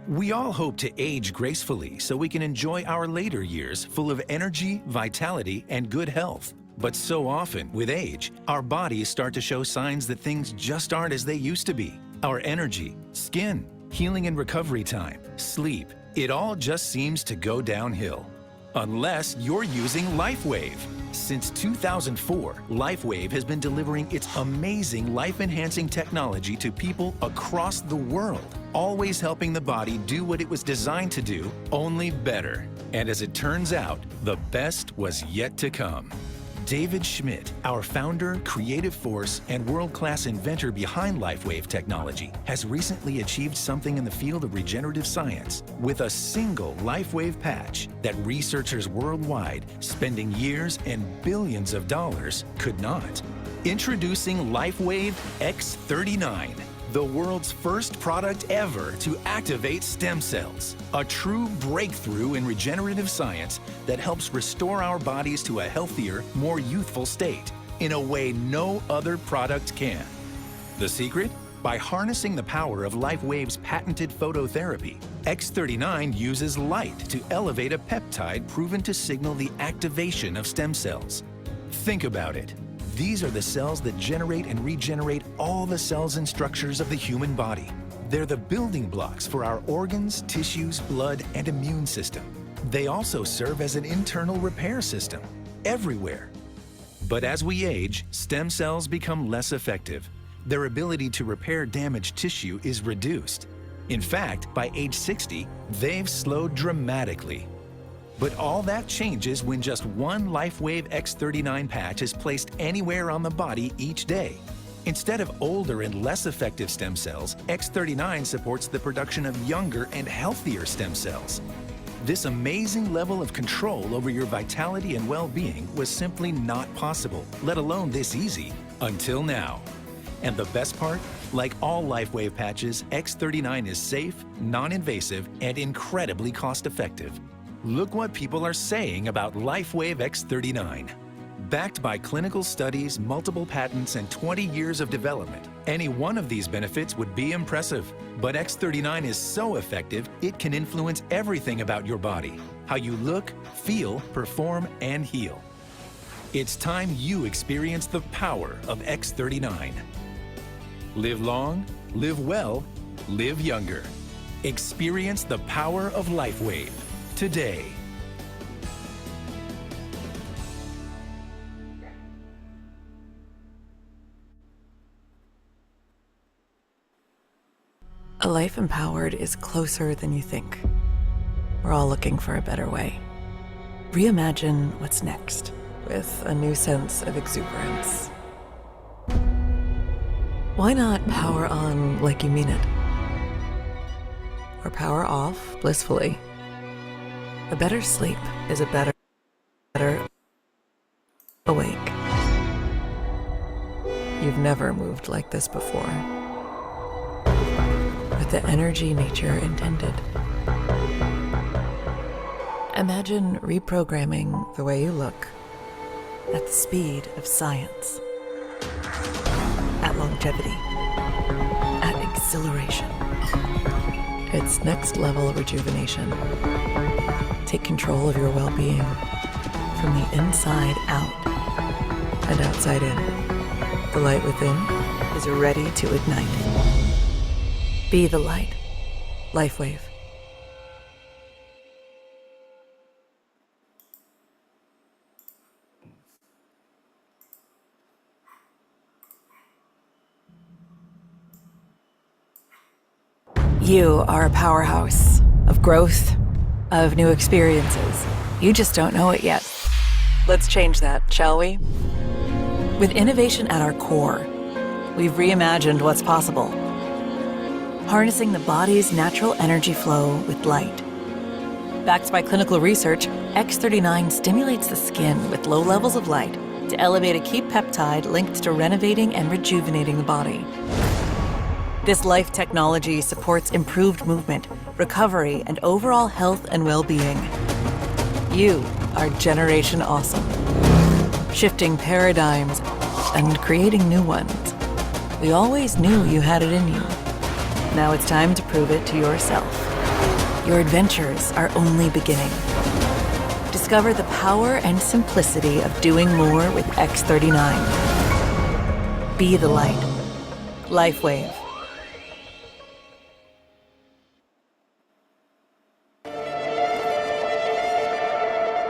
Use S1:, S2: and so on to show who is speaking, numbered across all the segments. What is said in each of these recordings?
S1: We all hope to age gracefully so we can enjoy our later years full of energy, vitality, and good health. But so often, with age, our bodies start to show signs that things just aren't as they used to be. Our energy, skin, healing and recovery time, sleep, it all just seems to go downhill. Unless you're using LifeWave. Since 2004, LifeWave has been delivering its amazing life-enhancing technology to people across the world, always helping the body do what it was designed to do, only better. And as it turns out, the best was yet to come. David Schmidt, our founder, creative force, and world-class inventor behind LifeWave technology, has recently achieved something in the field of regenerative science with a single LifeWave patch that researchers worldwide, spending years and billions of dollars, could not. Introducing LifeWave X39, the world's first product ever to activate stem cells. A true breakthrough in regenerative science that helps restore our bodies to a healthier, more youthful state in a way no other product can. The secret? By harnessing the power of LifeWave's patented phototherapy, X39 uses light to elevate a peptide proven to signal the activation of stem cells. Think about it. These are the cells that generate and regenerate all the cells and structures of the human body. They're the building blocks for our organs, tissues, blood, and immune system. They also serve as an internal repair system, everywhere. But as we age, stem cells become less effective. Their ability to repair damaged tissue is reduced. In fact, by age 60, they've slowed dramatically. But all that changes when just one LifeWave X39 patch is placed anywhere on the body each day. Instead of older and less effective stem cells, X39 supports the production of younger and healthier stem cells. This amazing level of control over your vitality and well-being was simply not possible, let alone this easy, until now. And the best part? Like all LifeWave patches, X39 is safe, non-invasive, and incredibly cost-effective. Look what people are saying about LifeWave X39. Backed by clinical studies, multiple patents, and 20 years of development, any one of these benefits would be impressive. But X39 is so effective, it can influence everything about your body, how you look, feel, perform, and heal. It's time you experience the power of X39. Live long, live well, live younger. Experience the power of LifeWave today.
S2: A life empowered is closer than you think. We're all looking for a better way. Reimagine what's next with a new sense of exuberance. Why not power on like you mean it? Or power off blissfully? A better sleep is a better awake. You've never moved like this before. With the energy nature intended. Imagine reprogramming the way you look at the speed of science, at longevity, at exhilaration. It's next level rejuvenation. Take control of your well-being from the inside out and outside in. The light within is ready to ignite. Be the light. LifeWave. You are a powerhouse of growth, of new experiences. You just don't know it yet. Let's change that, shall we? With innovation at our core, we've reimagined what's possible. Harnessing the body's natural energy flow with light. Backed by clinical research, X39 stimulates the skin with low levels of light to elevate a key peptide linked to renovating and rejuvenating the body. This life technology supports improved movement, recovery, and overall health and well-being. You are Generation Awesome. Shifting paradigms and creating new ones. We always knew you had it in you. Now it's time to prove it to yourself. your adventures are only beginning. Discover the power and simplicity of doing more with X39. Be the light. LifeWave.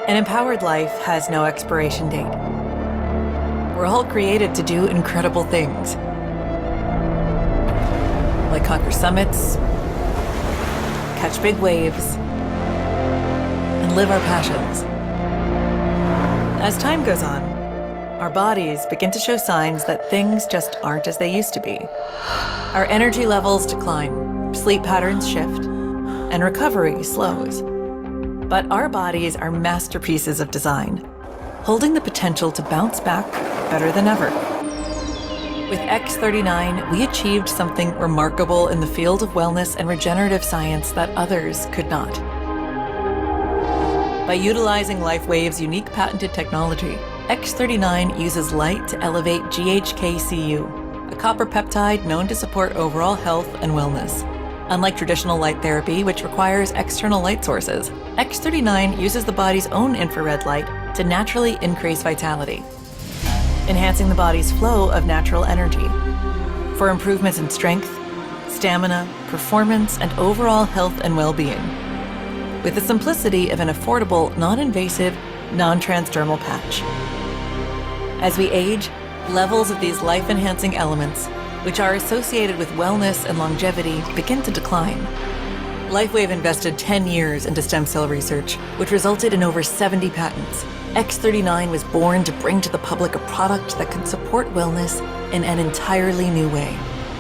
S2: An empowered life has no expiration date. We're all created to do incredible things, like conquer summits, catch big waves, and live our passions. As time goes on, our bodies begin to show signs that things just aren't as they used to be. Our energy levels decline, sleep patterns shift, and recovery slows. But our bodies are masterpieces of design, holding the potential to bounce back better than ever. With X39, we achieved something remarkable in the field of wellness and regenerative science that others could not. By utilizing LifeWave's unique patented technology, X39 uses light to elevate GHK-Cu, a copper peptide known to support overall health and wellness. Unlike traditional light therapy, which requires external light sources, X39 uses the body's own infrared light to naturally increase vitality, enhancing the body's flow of natural energy. For improvements in strength, stamina, performance, and overall health and well-being, with the simplicity of an affordable, non-invasive, non-transdermal patch. As we age, levels of these life-enhancing elements, which are associated with wellness and longevity, begin to decline. LifeWave invested 10 years into stem cell research, which resulted in over 70 patents. X39 was born to bring to the public a product that could support wellness in an entirely new way,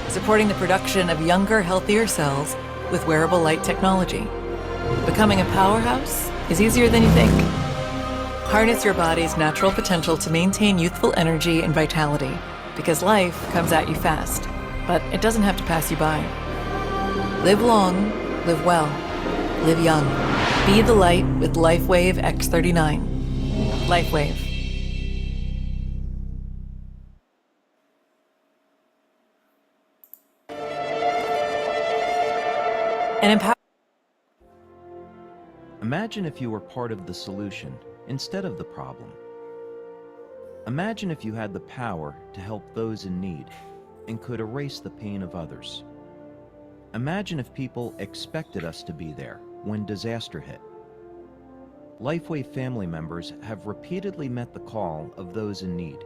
S2: supporting the production of younger, healthier cells with wearable light technology. Becoming a powerhouse is easier than you think. Harness your body's natural potential to maintain youthful energy and vitality, because life comes at you fast, but it doesn't have to pass you by. Live long, live well, live young. Be the light with LifeWave X39. LifeWave.
S3: Imagine if you were part of the solution instead of the problem. Imagine if you had the power to help those in need and could erase the pain of others. Imagine if people expected us to be there when disaster hit. LifeWave family members have repeatedly met the call of those in need.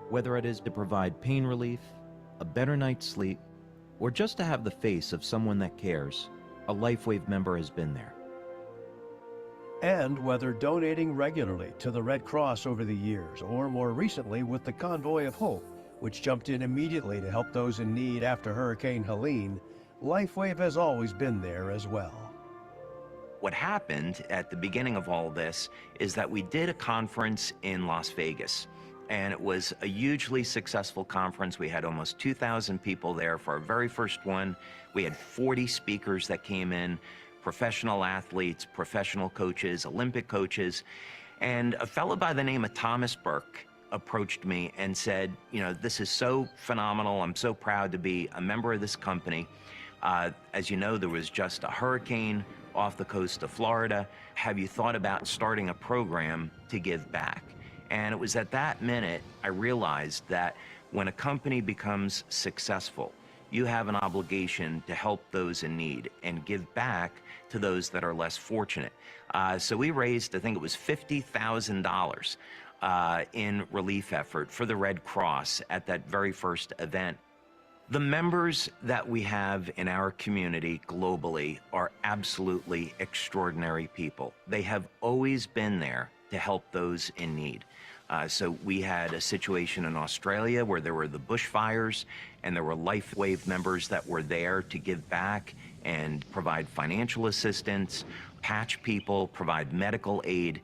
S3: Whether it is to provide pain relief, a better night's sleep, or just to have the face of someone that cares, a LifeWave member has been there.
S4: And whether donating regularly to the Red Cross over the years, or more recently with the Convoy of Hope, which jumped in immediately to help those in need after Hurricane Helene, LifeWave has always been there as well.
S5: What happened at the beginning of all this is that we did a conference in Las Vegas, and it was a hugely successful conference. We had almost 2,000 people there for our very first one. We had 40 speakers that came in, professional athletes, professional coaches, Olympic coaches, and a fellow by the name of Thomas Burke approached me and said, you know, this is so phenomenal. I'm so proud to be a member of this company. As you know, there was just a hurricane off the coast of Florida. Have you thought about starting a program to give back? And it was at that minute I realized that when a company becomes successful, you have an obligation to help those in need and give back to those that are less fortunate. So we raised, I think it was $50,000 in relief effort for the Red Cross at that very first event. The members that we have in our community globally are absolutely extraordinary people. They have always been there to help those in need. So we had a situation in Australia where there were the bushfires, and there were LifeWave members that were there to give back and provide financial assistance, patch people, provide medical aid.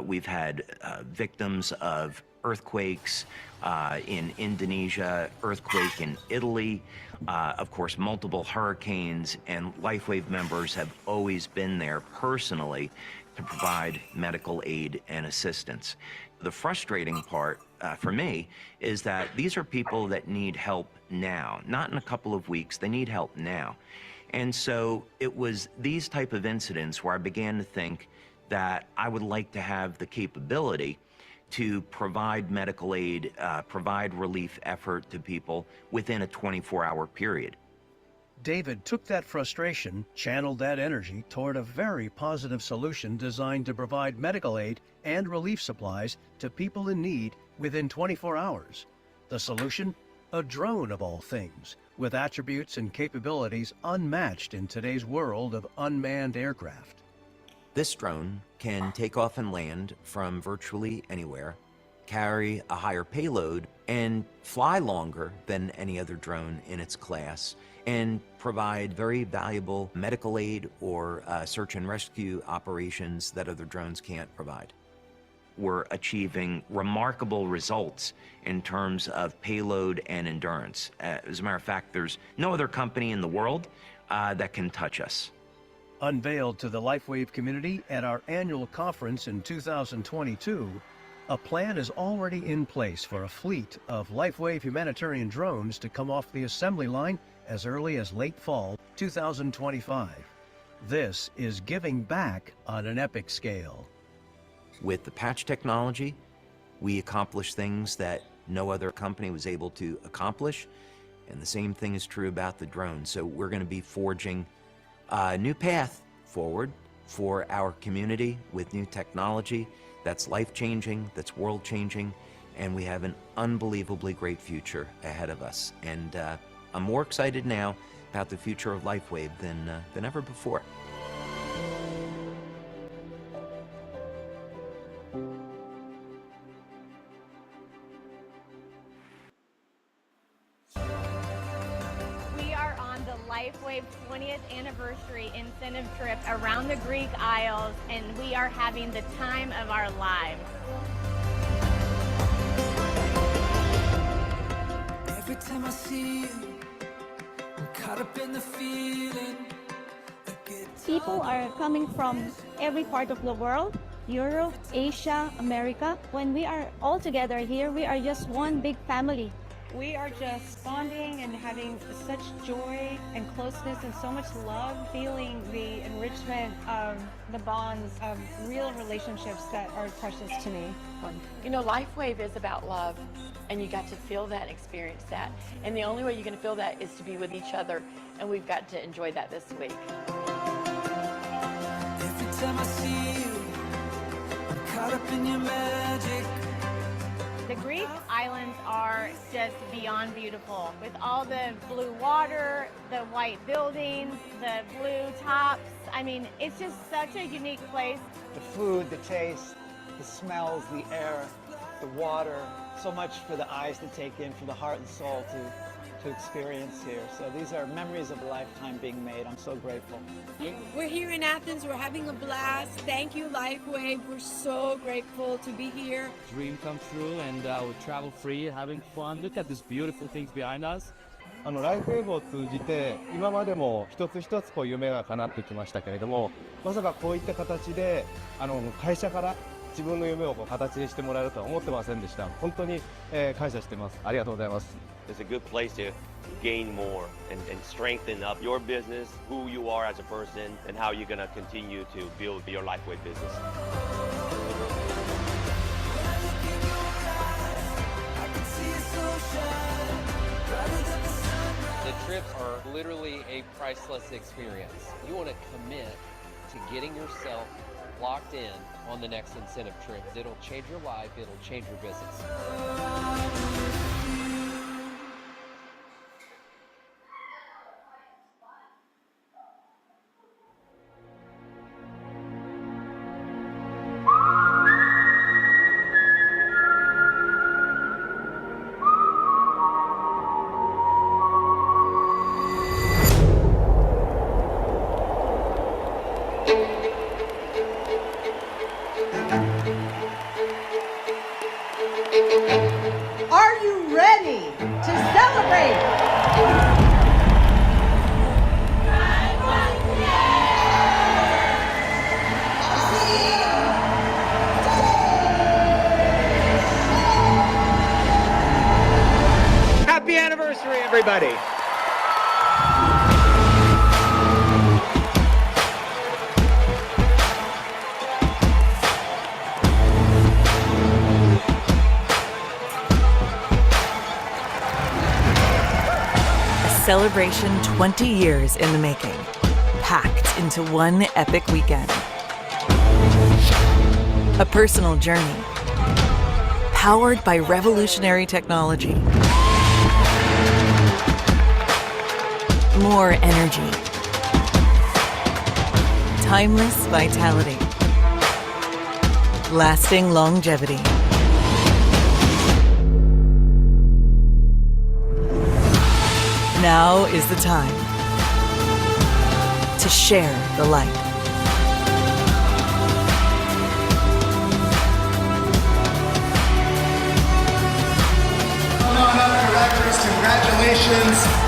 S5: We've had victims of earthquakes in Indonesia, earthquake in Italy, of course, multiple hurricanes, and LifeWave members have always been there personally to provide medical aid and assistance. The frustrating part for me is that these are people that need help now, not in a couple of weeks. They need help now. And so it was these type of incidents where I began to think that I would like to have the capability to provide medical aid, provide relief effort to people within a 24-hour period.
S4: David took that frustration, channeled that energy toward a very positive solution designed to provide medical aid and relief supplies to people in need within 24 hours. The solution? A drone of all things, with attributes and capabilities unmatched in today's world of unmanned aircraft.
S5: This drone can take off and land from virtually anywhere, carry a higher payload, and fly longer than any other drone in its class, and provide very valuable medical aid or search and rescue operations that other drones can't provide. We're achieving remarkable results in terms of payload and endurance. As a matter of fact, there's no other company in the world that can touch us.
S4: Unveiled to the LifeWave community at our annual conference in 2022, a plan is already in place for a fleet of LifeWave humanitarian drones to come off the assembly line as early as late fall 2025. This is giving back on an epic scale.
S5: With the patch technology, we accomplish things that no other company was able to accomplish, and the same thing is true about the drone. So we're going to be forging a new path forward for our community with new technology that's life-changing, that's world-changing, and we have an unbelievably great future ahead of us. And I'm more excited now about the future of LifeWave than ever before.
S6: We are on the LifeWave 20th anniversary incentive trip around the Greek Isles, and we are having the time of our lives.
S7: Every time I see you, I'm caught up in the feeling.
S8: People are coming from every part of the world, Europe, Asia, America. When we are all together here, we are just one big family.
S9: We are just bonding and having such joy and closeness and so much love, feeling the enrichment of the bonds of real relationships that are precious to me.
S10: You know, LifeWave is about love, and you got to feel that, experience that. And the only way you're going to feel that is to be with each other, and we've got to enjoy that this week.
S7: Every time I see you, I'm caught up in your magic.
S6: The Greek islands are just beyond beautiful, with all the blue water, the white buildings, the blue tops. I mean, it's just such a unique place.
S11: The food, the taste, the smells, the air, the water, so much for the eyes to take in, for the heart and soul to experience here. So these are memories of a lifetime being made. I'm so grateful.
S12: We're here in Athens. We're having a blast. Thank you, LifeWave. We're so grateful to be here.
S13: Dream come true, and we're travel free, having fun. Look at these beautiful things behind us.
S14: ライフウェーブを通じて今までも一つ一つ夢が叶ってきましたけれども、まさかこういった形で会社から自分の夢を形にしてもらえるとは思ってませんでした。本当に感謝してます。ありがとうございます。
S15: It's a good place to gain more and strengthen up your business, who you are as a person, and how you're going to continue to build your LifeWave business.
S16: The trips are literally a priceless experience. You want to commit to getting yourself locked in on the next incentive trip. It'll change your life, it'll change your business.
S17: Are you ready to celebrate?
S18: Happy anniversary, everybody.
S2: celebration 20 years in the making, packed into one epic weekend. A personal journey, powered by revolutionary technology. More energy. Timeless vitality. Lasting longevity. Now is the time to share the light.
S18: Come on up, directors. Congratulations.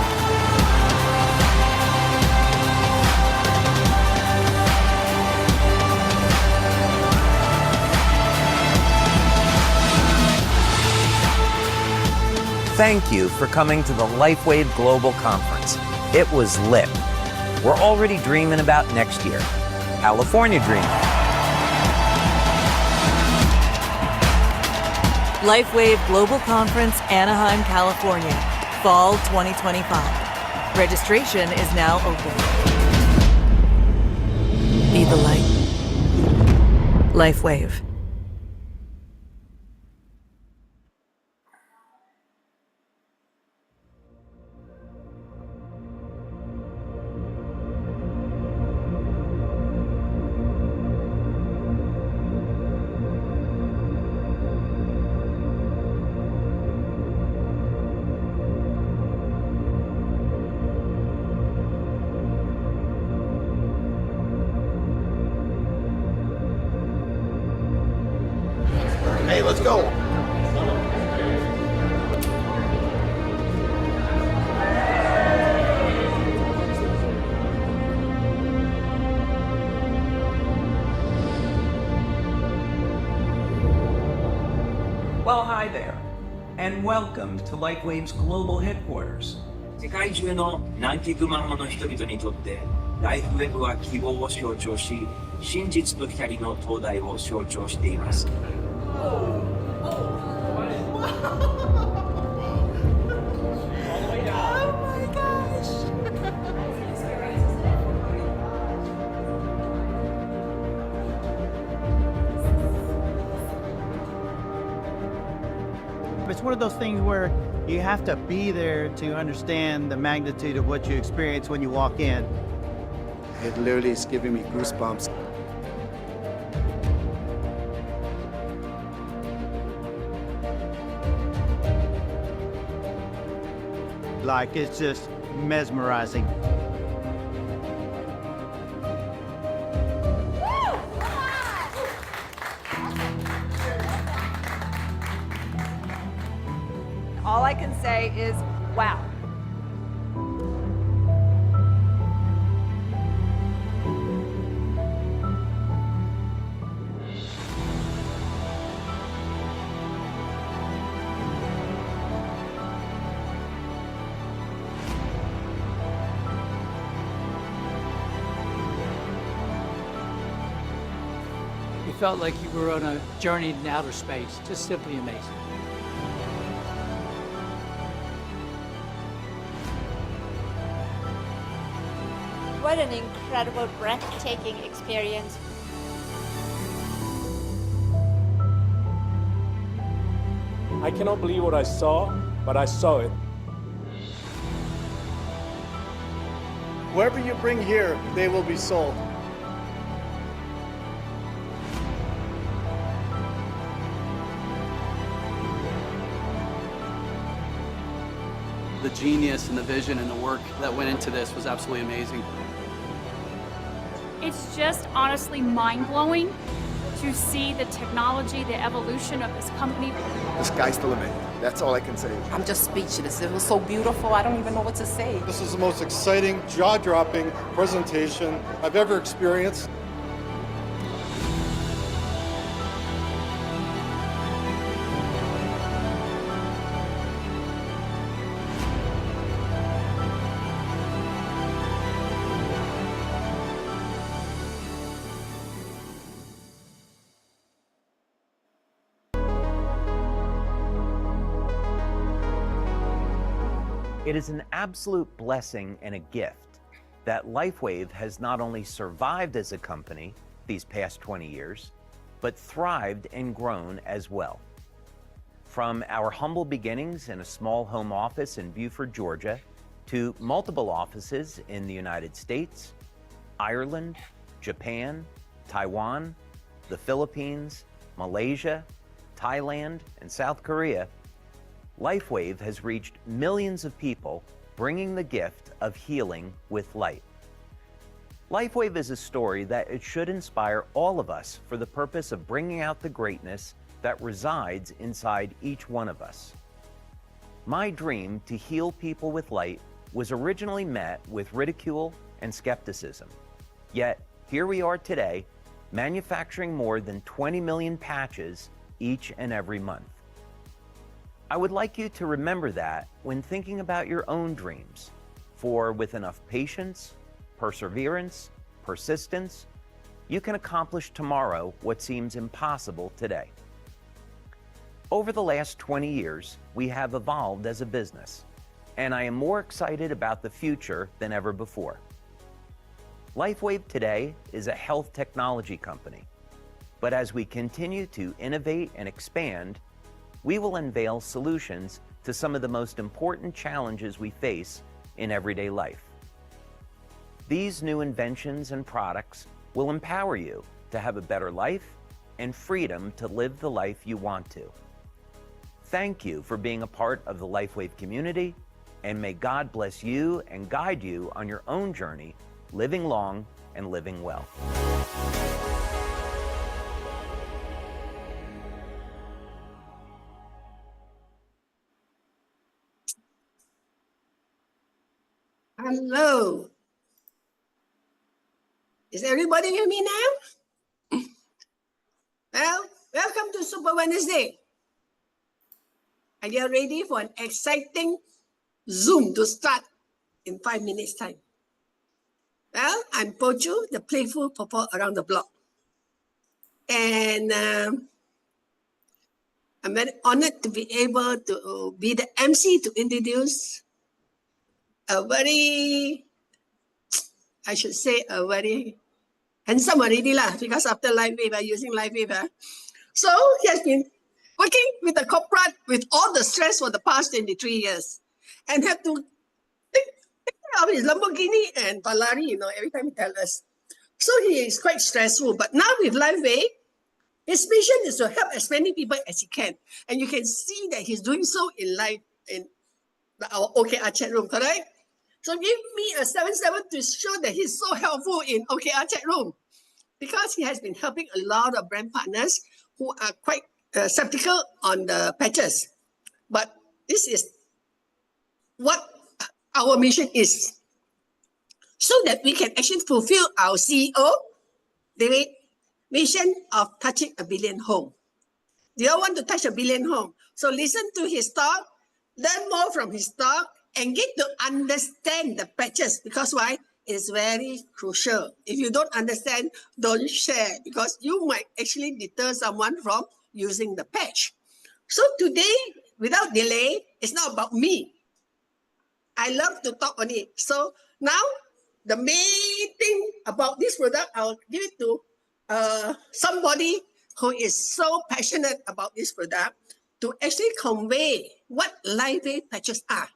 S19: Thank you for coming to the LifeWave Global Conference. It was lit. We're already dreaming about next year. California dreaming.
S2: LifeWave Global Conference, Anaheim, California, Fall 2025. Registration is now open. Be the light. LifeWave.
S18: Hey, let's go.
S20: Well, hi there, and welcome to LifeWave's global headquarters. 世界中の南極マンモの人々にとって、LifeWave は希望を象徴し、真実と光の灯台を象徴しています。
S21: It's one of those things where you have to be there to understand the magnitude of what you experience when you walk in.
S18: It literally is giving me goosebumps.
S21: Like, it's just mesmerizing.
S22: All I can say is, wow.
S23: You felt like you were on a journey in outer space. Just simply amazing.
S24: What an incredible, breathtaking experience.
S25: I cannot believe what I saw, but I saw it.
S18: Whoever you bring here, they will be sold.
S26: The genius and the vision and the work that went into this was absolutely amazing.
S27: It's just honestly mind-blowing to see the technology, the evolution of this company.
S18: The sky's the limit. That's all I can say.
S28: I'm just speechless. It was so beautiful. I don't even know what to say.
S29: This is the most exciting, jaw-dropping presentation I've ever experienced.
S19: It is an absolute blessing and a gift that LifeWave has not only survived as a company these past 20 years, but thrived and grown as well. From our humble beginnings in a small home office in Beaufort, Georgia, to multiple offices in the United States, Ireland, Japan, Taiwan, the Philippines, Malaysia, Thailand, and South Korea, LifeWave has reached millions of people, bringing the gift of healing with light. LifeWave is a story that it should inspire all of us for the purpose of bringing out the greatness that resides inside each one of us. My dream to heal people with light was originally met with ridicule and skepticism. Yet, here we are today, manufacturing more than 20 million patches each and every month. I would like you to remember that when thinking about your own dreams, for with enough patience, perseverance, persistence, you can accomplish tomorrow what seems impossible today. Over the last 20 years, we have evolved as a business, and I am more excited about the future than ever before. LifeWave today is a health technology company, but as we continue to innovate and expand, we will unveil solutions to some of the most important challenges we face in everyday life. These new inventions and products will empower you to have a better life and freedom to live the life you want to. Thank you for being a part of the LifeWave community, and may God bless you and guide you on your own journey, living long and living well.
S1: Hello. Is everybody hear me now? Well, welcome to Super Wednesday. Are you ready for an exciting Zoom to start in 5 minutes time? Well, I'm Pochu, the playful purple around the block. And I'm very honored to be able to be the MC to introduce a very, I should say, a very handsome already lah, because after LifeWave, I'm using LifeWave. So he has been working with the corporate with all the stress for the past 23 years and have to take care of his Lamborghini and Ferrari, you know, every time he tells us. So he is quite stressful. But now with LifeWave, his mission is to help as many people as he can. And you can see that he's doing so in live in our OKR chat room, correct? So give me a 77 to show that he's so helpful in OKR chat room, because he has been helping a lot of brand partners who are quite skeptical on the patches. But this is what our mission is, so that we can actually fulfill our CEO, the mission of touching a billion home. Do you all want to touch a billion home? So listen to his talk, learn more from his talk, and get to understand the patches, because why? It's very crucial. If you don't understand, don't share, because you might actually deter someone from using the patch. So today, without delay, it's not about me. I love to talk on it. So now, the main thing about this product, I'll give it to somebody who is so passionate about this product to actually convey what LifeWave patches are.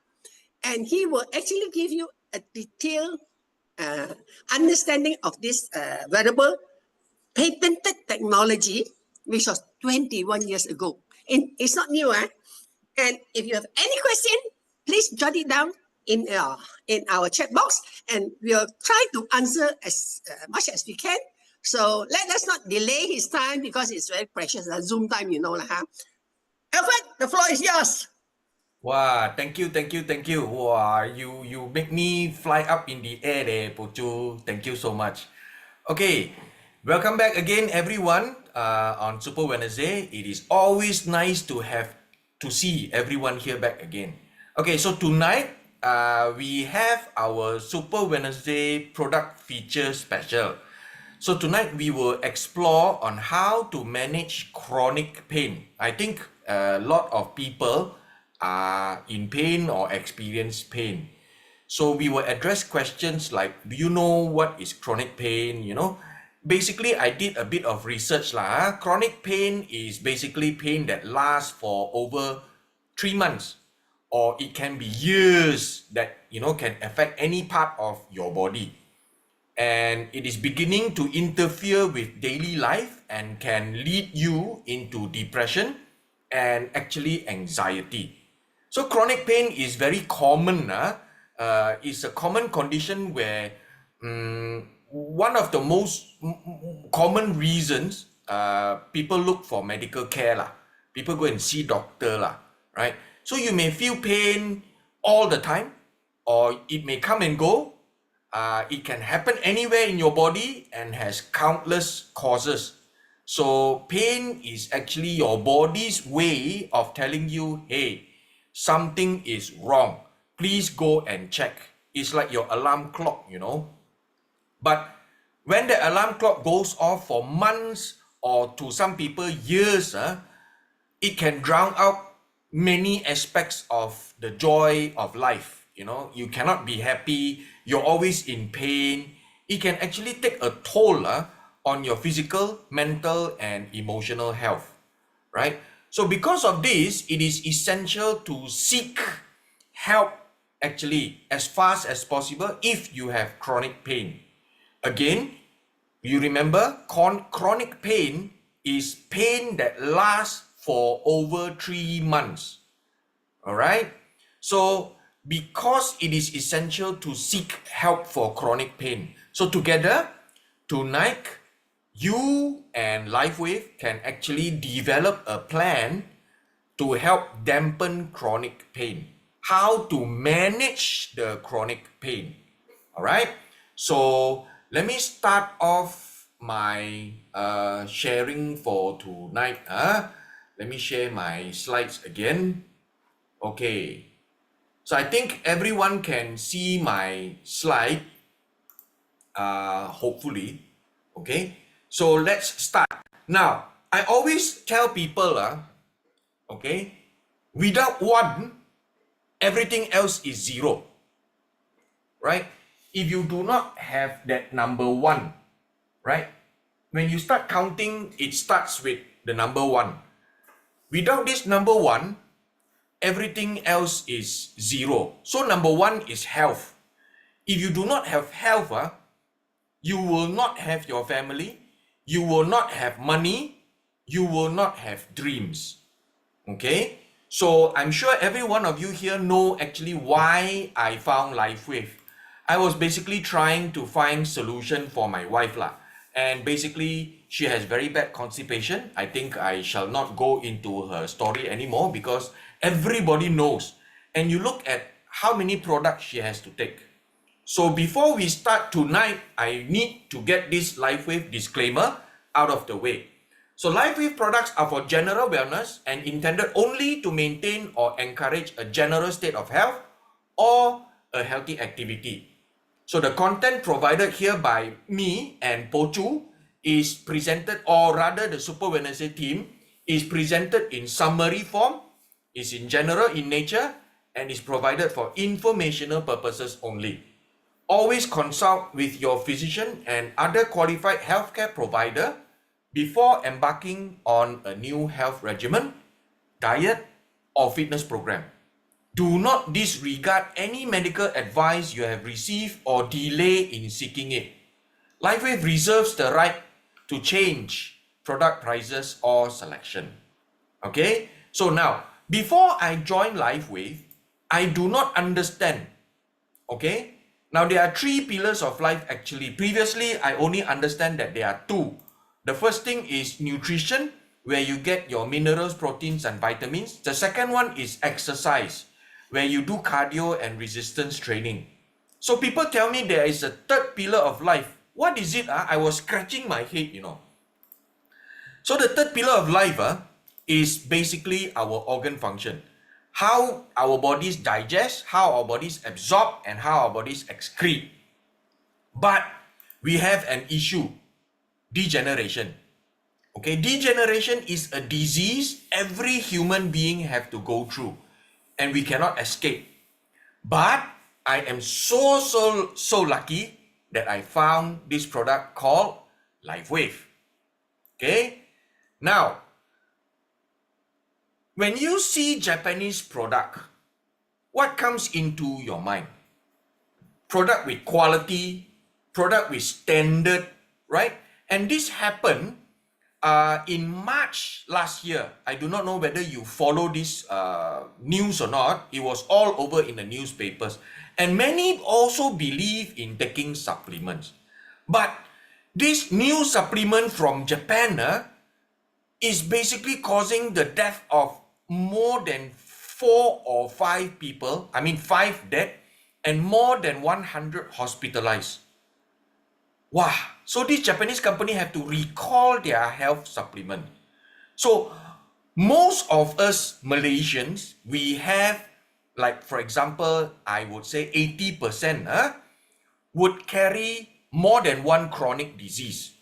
S1: And he will actually give you a detailed understanding of this wearable patented technology, which was 21 years ago. And it's not new. And if you have any question, please jot it down in our chat box, and we'll try to answer as much as we can. So let us not delay his time, because it's very precious. Zoom time, you know. Alfred, the floor is yours.
S3: Wow, thank you. Wow, you make me fly up in the air there, Pochu. Thank you so much. Okay, welcome back again, everyone, on Super Wednesday. It is always nice to see everyone here back again. Okay, so tonight, we have our Super Wednesday product feature special. So tonight we will explore on how to manage chronic pain. I think a lot of people are in pain or experience pain. So we will address questions like, do you know what is chronic pain? You know, basically I did a bit of research lah. Chronic pain is basically pain that lasts for over 3 months, or it can be years that, you know, can affect any part of your body. And it is beginning to interfere with daily life and can lead you into depression and actually anxiety. So chronic pain is very common. It's a common condition where one of the most common reasons people look for medical care lah. People go and see doctor lah, right? So you may feel pain all the time, or it may come and go. It can happen anywhere in your body and has countless causes. So pain is actually your body's way of telling you, hey, something is wrong. Please go and check. It's like your alarm clock, you know. But when the alarm clock goes off for months, or to some people years, it can drown out many aspects of the joy of life. You know, you cannot be happy. You're always in pain. It can actually take a toll on your physical, mental, and emotional health, right? So because of this, it is essential to seek help actually as fast as possible if you have chronic pain. Again, you remember, chronic pain is pain that lasts for over 3 months. All right? So because it is essential to seek help for chronic pain. So together, tonight, you and LifeWave can actually develop a plan to help dampen chronic pain. How to manage the chronic pain. All right? So let me start off my sharing for tonight. Let me share my slides again. Okay. So I think everyone can see my slide, hopefully. Okay. So let's start. Now, I always tell people, okay, without one, everything else is zero, right? If you do not have that number one, right? When you start counting, it starts with the number one. Without this number one, everything else is zero. So number one is health. If you do not have health, you will not have your family, you will not have money, you will not have dreams. Okay? So I'm sure every one of you here know actually why I found LifeWave. I was basically trying to find solution for my wife lah. And basically she has very bad constipation. I think I shall not go into her story anymore because everybody knows. And you look at how many products she has to take. So before we start tonight, I need to get this LifeWave disclaimer out of the way. So LifeWave products are for general wellness and intended only to maintain or encourage a general state of health or a healthy activity. So the content provided here by me and Pochu is presented, or rather the Super Wednesday team is presented in summary form, is in general in nature, and is provided for informational purposes only. Always consult with your physician and other qualified healthcare provider before embarking on a new health regimen, diet, or fitness program. Do not disregard any medical advice you have received or delay in seeking it. LifeWave reserves the right to change product prices or selection. Okay? So now, before I joined LifeWave, I do not understand. Okay? Now, there are 3 pillars of life actually. Previously, I only understand that there are 2. The first thing is nutrition, where you get your minerals, proteins, and vitamins. The second one is exercise, where you do cardio and resistance training. So people tell me there is a 3rd pillar of life. What is it? I was scratching my head, you know. So the 3rd pillar of life is basically our organ function. How our bodies digest, how our bodies absorb, and how our bodies excrete. But we have an issue, degeneration. Okay, degeneration is a disease every human being have to go through. and we cannot escape. But I am so lucky that I found this product called LifeWave. Okay, now when you see Japanese product, what comes into your mind? Product with quality, product with standard, right? And this happened in March last year. I do not know whether you follow this news or not. It was all over in the newspapers. And many also believe in taking supplements. But this new supplement from Japan is basically causing the death of more than 4 or 5 people. I mean 5 dead and more than 100 hospitalized. Wow. So this Japanese company have to recall their health supplement. So most of us Malaysians, we have, like for example, I would say 80% would carry more than one chronic disease.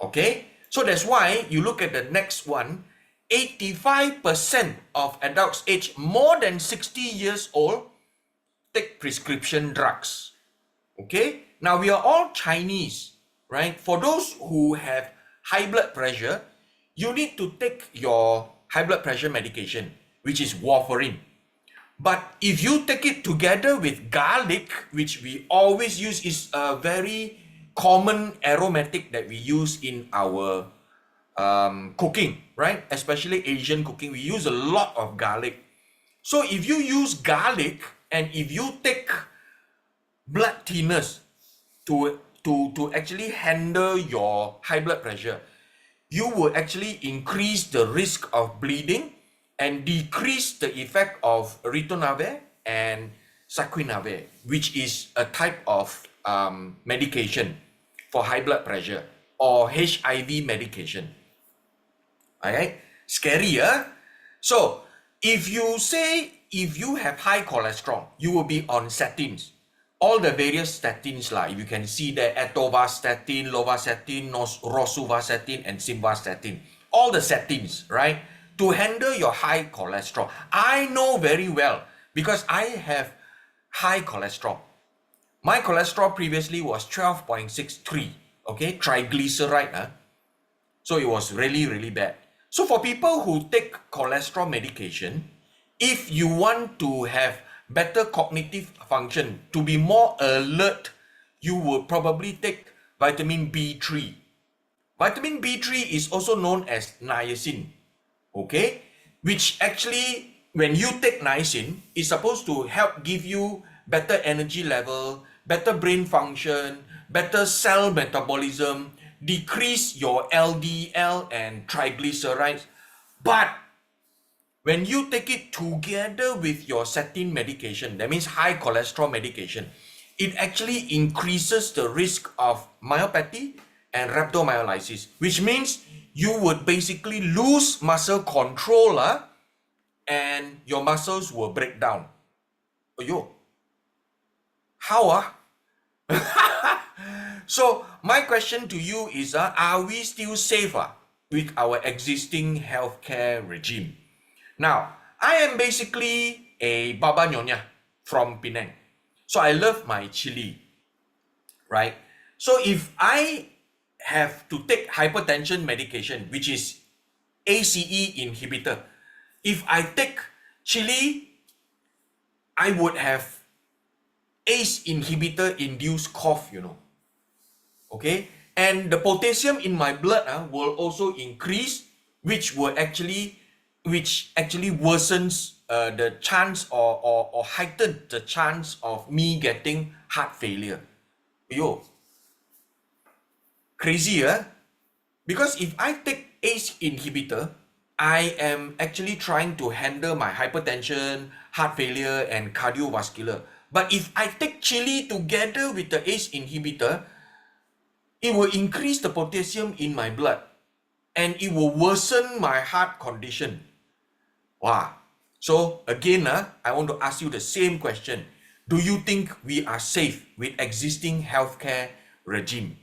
S3: Okay, so that's why you look at the next one, 85% of adults aged more than 60 years old take prescription drugs. Okay, now we are all Chinese, right? For those who have high blood pressure, you need to take your high blood pressure medication, which is warfarin. But if you take it together with garlic, which we always use, is a very common aromatic that we use in our cooking, right? Especially Asian cooking, we use a lot of garlic. So if you use garlic and if you take blood thinners to actually handle your high blood pressure, you will actually increase the risk of bleeding and decrease the effect of ritonavir and saquinavir, which is a type of medication for high blood pressure or HIV medication. Alright, scary, So if you have high cholesterol, you will be on statins. All the various statins, if you can see there, atorvastatin, lovastatin, rosuvastatin, and simvastatin. All the statins, right? To handle your high cholesterol. I know very well because I have high cholesterol. My cholesterol previously was 12.63, okay? Triglyceride, So it was really, really bad. So for people who take cholesterol medication, if you want to have better cognitive function, to be more alert, you will probably take vitamin B3. Vitamin B3 is also known as niacin, okay? Which actually, when you take niacin, is supposed to help give you better energy level, better brain function, better cell metabolism, decrease your LDL and triglycerides. But when you take it together with your statin medication, that means high cholesterol medication, it actually increases the risk of myopathy and rhabdomyolysis, which means you would basically lose muscle control and your muscles will break down. Ayo. How? So my question to you is, are we still safe with our existing healthcare regime? Now, I am basically a Baba Nyonya from Penang. So I love my chili, right? So if I have to take hypertension medication, which is ACE inhibitor, if I take chili, I would have ACE inhibitor induced cough, Okay, and the potassium in my blood will also increase, which actually worsens the chance or heighten the chance of me getting heart failure. Yo, crazy, Because if I take ACE inhibitor, I am actually trying to handle my hypertension, heart failure, and cardiovascular. But if I take chili together with the ACE inhibitor, it will increase the potassium in my blood and it will worsen my heart condition. Wow. So again, I want to ask you the same question. Do you think we are safe with existing healthcare regime?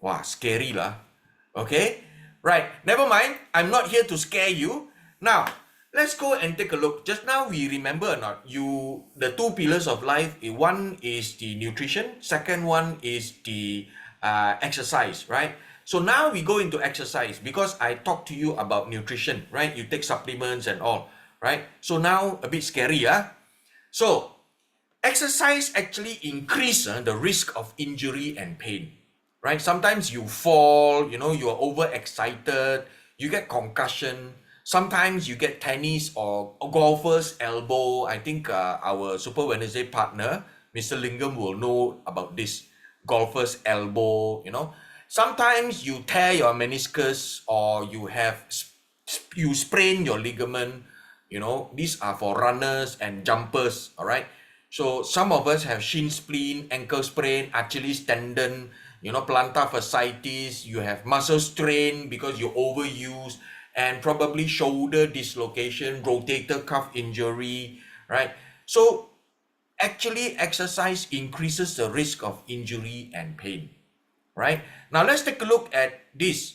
S3: Wow, scary lah. Okay, right. Never mind. I'm not here to scare you. Now, let's go and take a look. Just now we remember or not, the two pillars of life, one is the nutrition, second one is the exercise, right? So now we go into exercise because I talked to you about nutrition, right? You take supplements and all, right? So now a bit scary, So exercise actually increase the risk of injury and pain, right? Sometimes you fall, you are overexcited, you get concussion. Sometimes you get tennis or golfer's elbow. I think our Super Wednesday partner, Mr. Lingam, will know about this golfer's elbow, Sometimes you tear your meniscus or you sprain your ligament, These are for runners and jumpers, all right? So some of us have shin spleen, ankle sprain, Achilles tendon, plantar fasciitis, you have muscle strain because you overuse, and probably shoulder dislocation, rotator cuff injury, right? So actually exercise increases the risk of injury and pain, right? Now let's take a look at this.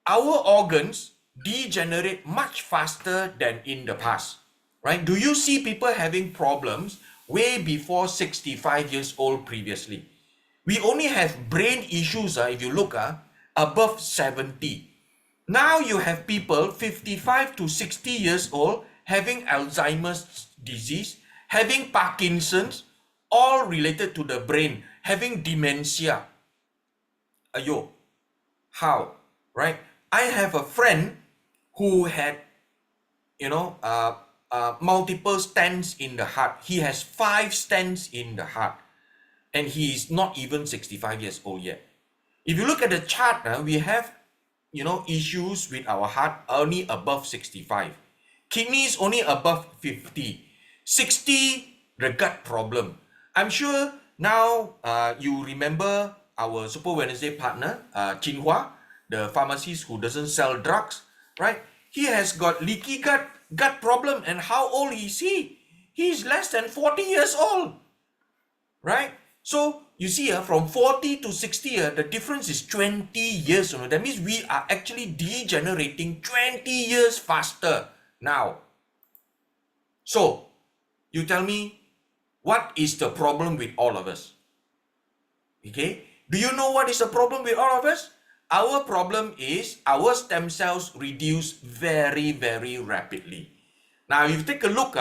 S3: Our organs degenerate much faster than in the past, right? Do you see people having problems way before 65 years old previously? We only have brain issues, if you look, above 70. Now you have people 55 to 60 years old having Alzheimer's disease, having Parkinson's, all related to the brain, having dementia. Ayo, how, right? I have a friend who had, multiple stents in the heart. He has 5 stents in the heart, and he is not even 65 years old yet. If you look at the chart, we have, issues with our heart only above 65. Kidneys only above 50. 60, the gut problem. I'm sure now you remember our Super Wednesday partner, Jinhua, the pharmacist who doesn't sell drugs, right? He has got leaky gut problem. And how old is he? He's less than 40 years old, right? So you see, from 40 to 60, the difference is 20 years. That means we are actually degenerating 20 years faster now. So you tell me, what is the problem with all of us? Okay, do you know what is the problem with all of us? Our problem is our stem cells reduce very, very rapidly. Now, if you take a look,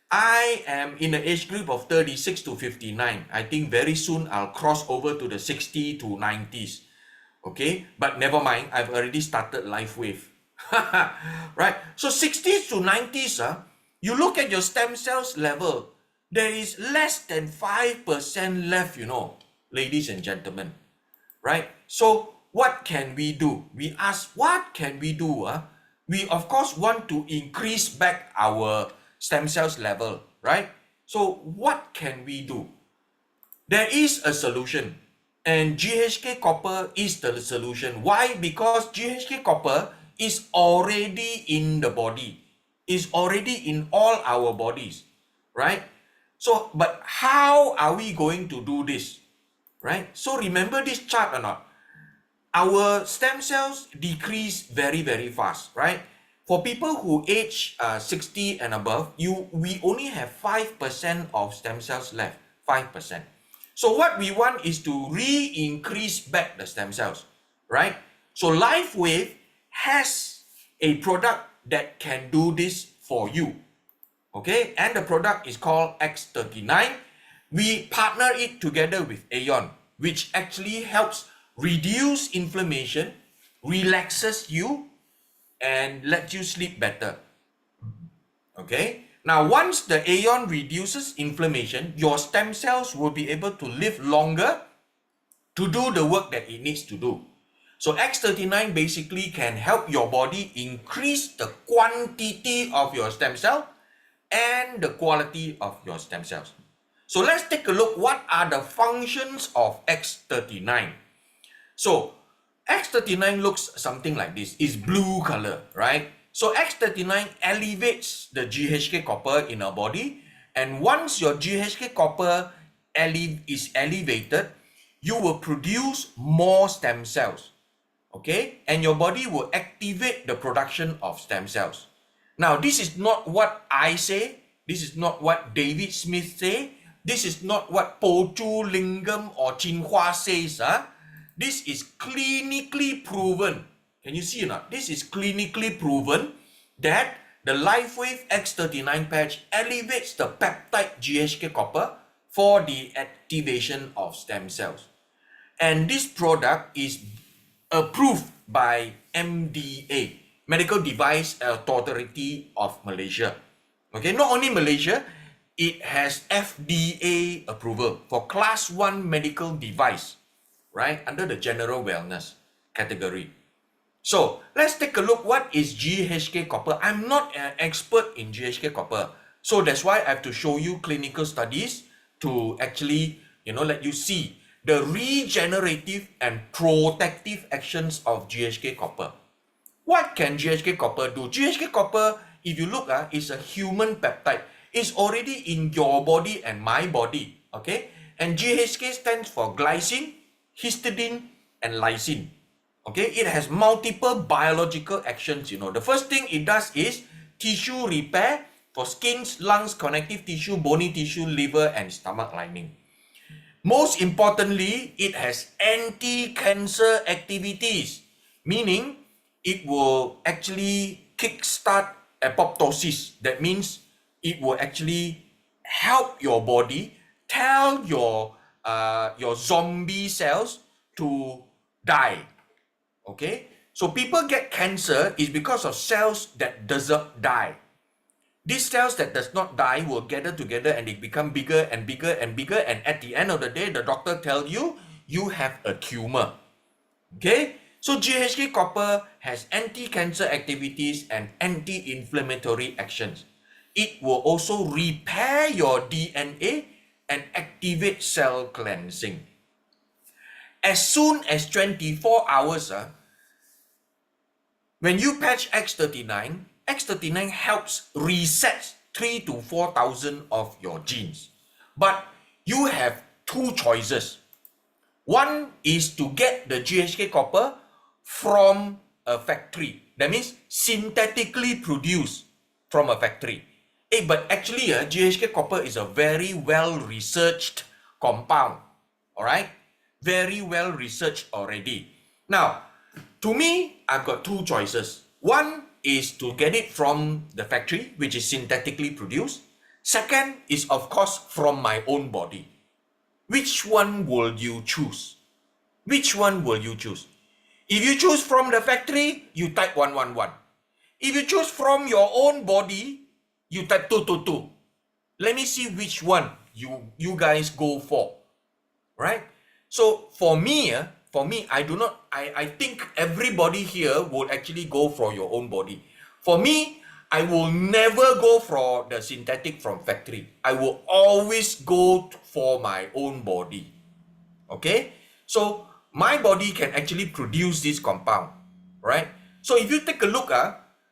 S3: I am in the age group of 36 to 59. I think very soon I'll cross over to the 60 to 90s. Okay, but never mind, I've already started LifeWave. Right, so 60s to 90s, you look at your stem cells level, there is less than 5% left, ladies and gentlemen, right? So what can we do? We ask, what can we do? We, of course, want to increase back our stem cells level, right? So what can we do? There is a solution, and GHK copper is the solution. Why? Because GHK copper is already in the body, is already in all our bodies, right? So, but how are we going to do this, right? So remember this chart or not? Our stem cells decrease very, very fast, right? For people who age 60 and above, we only have 5% of stem cells left, 5%. So what we want is to re-increase back the stem cells, right? So LifeWave has a product that can do this for you, okay? And the product is called X39. We partner it together with Aeon, which actually helps reduce inflammation, relaxes you, and lets you sleep better. Okay? Now, once the Aeon reduces inflammation, your stem cells will be able to live longer to do the work that it needs to do. So X39 basically can help your body increase the quantity of your stem cell and the quality of your stem cells. So let's take a look, what are the functions of X39? So X39 looks something like this. It's blue color, right? So X39 elevates the GHK copper in our body, and once your GHK copper is elevated, you will produce more stem cells, okay? And your body will activate the production of stem cells. Now, this is not what I say. This is not what David Smith say. This is not what Pochu Lingam or Chinhua says. This is clinically proven. Can you see or not? This is clinically proven that the LifeWave X39 patch elevates the peptide GHK copper for the activation of stem cells. And this product is approved by MDA, Medical Device Authority of Malaysia. Okay, not only Malaysia, it has FDA approval for class 1 medical device, right, under the general wellness category. So let's take a look. What is GHK copper? I'm not an expert in GHK copper. So that's why I have to show you clinical studies to actually, let you see the regenerative and protective actions of GHK copper. What can GHK copper do? GHK copper, if you look, is a human peptide. It's already in your body and my body, okay? And GHK stands for glycine, histidine, and lysine. Okay, it has multiple biological actions, The first thing it does is tissue repair for skins, lungs, connective tissue, bony tissue, liver, and stomach lining. Most importantly, it has anti-cancer activities, meaning it will actually kickstart apoptosis. That means it will actually help your body tell your zombie cells to die. Okay, so people get cancer is because of cells that doesn't die. These cells that does not die will gather together and they become bigger and bigger and bigger, and at the end of the day, the doctor tells you, you have a tumor. Okay, so GHK copper has anti-cancer activities and anti-inflammatory actions. It will also repair your DNA and activate cell cleansing. As soon as 24 hours, when you patch X39, X39 helps reset 3,000 to 4,000 of your genes. But you have two choices. One is to get the GHK copper from a factory. That means synthetically produced from a factory. But actually, GHK copper is a very well-researched compound. All right? Very well researched already. Now, to me, I've got two choices. One is to get it from the factory, which is synthetically produced. Second is, of course, from my own body. Which one will you choose? Which one will you choose? If you choose from the factory, you type 111. If you choose from your own body, you type 222. Let me see which one you guys go for. Right? So for me, I think everybody here will actually go for your own body. For me, I will never go for the synthetic from factory. I will always go for my own body. Okay? So my body can actually produce this compound, right? So if you take a look,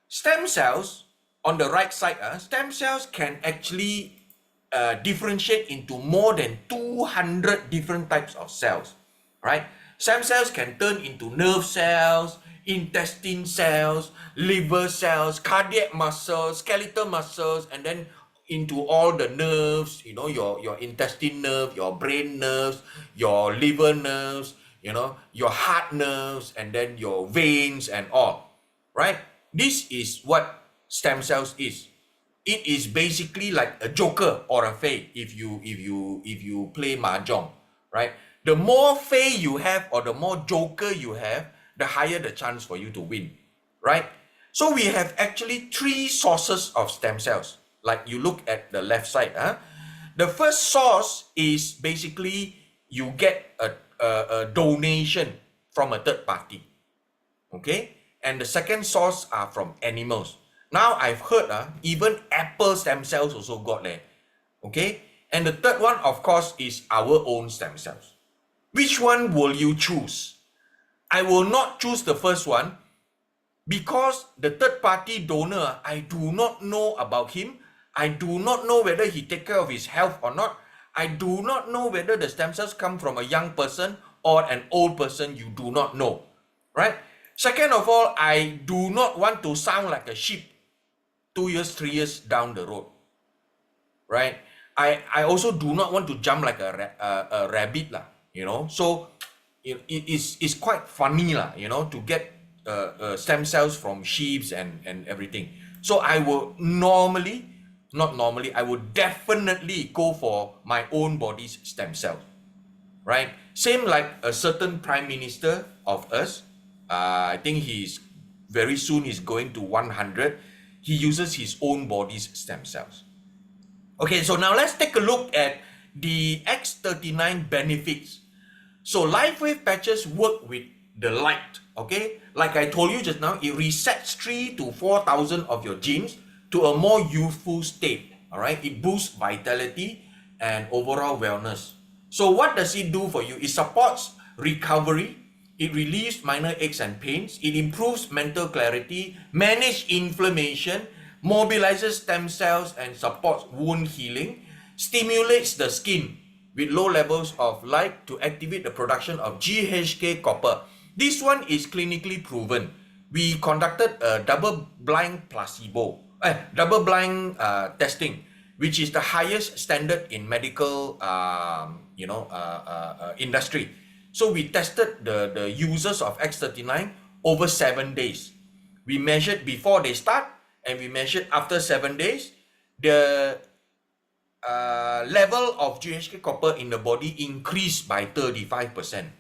S3: stem cells on the right side, stem cells can actually differentiate into more than 200 different types of cells, right? Stem cells can turn into nerve cells, intestine cells, liver cells, cardiac muscles, skeletal muscles, and then into all the nerves, your intestine nerve, your brain nerves, your liver nerves, your heart nerves, and then your veins and all, right? This is what stem cells is. It is basically like a joker or a fei if you play mahjong, right? The more fei you have or the more joker you have, the higher the chance for you to win, right? So we have actually three sources of stem cells. Like you look at the left side, the first source is basically you get a donation from a third party, okay? And the second source are from animals. Now I've heard even apple stem cells also got there, okay? And the third one, of course, is our own stem cells. Which one will you choose? I will not choose the first one because the third party donor, I do not know about him. I do not know whether he take care of his health or not. I do not know whether the stem cells come from a young person or an old person. You do not know, right? Second of all, I do not want to sound like a sheep. 2 years, 3 years down the road, right? I also do not want to jump like a rabbit lah, you know. So it's quite funny lah, you know, to get stem cells from sheep and everything. So I will I would definitely go for my own body's stem cells, right? Same like a certain prime minister of us. I think very soon he's going to 100. He uses his own body's stem cells. Okay, so now let's take a look at the X39 benefits. So LifeWave patches work with the light, okay? Like I told you just now, it resets 3,000 to 4,000 of your genes to a more youthful state, all right? It boosts vitality and overall wellness. So what does it do for you? It supports recovery, it relieves minor aches and pains, it improves mental clarity, manages inflammation, mobilizes stem cells and supports wound healing, stimulates the skin with low levels of light to activate the production of GHK copper. This one is clinically proven. We conducted a double-blind testing, which is the highest standard in medical, industry. So we tested the users of X39 over 7 days. We measured before they start and we measured after 7 days. The level of GHK copper in the body increased by 35%.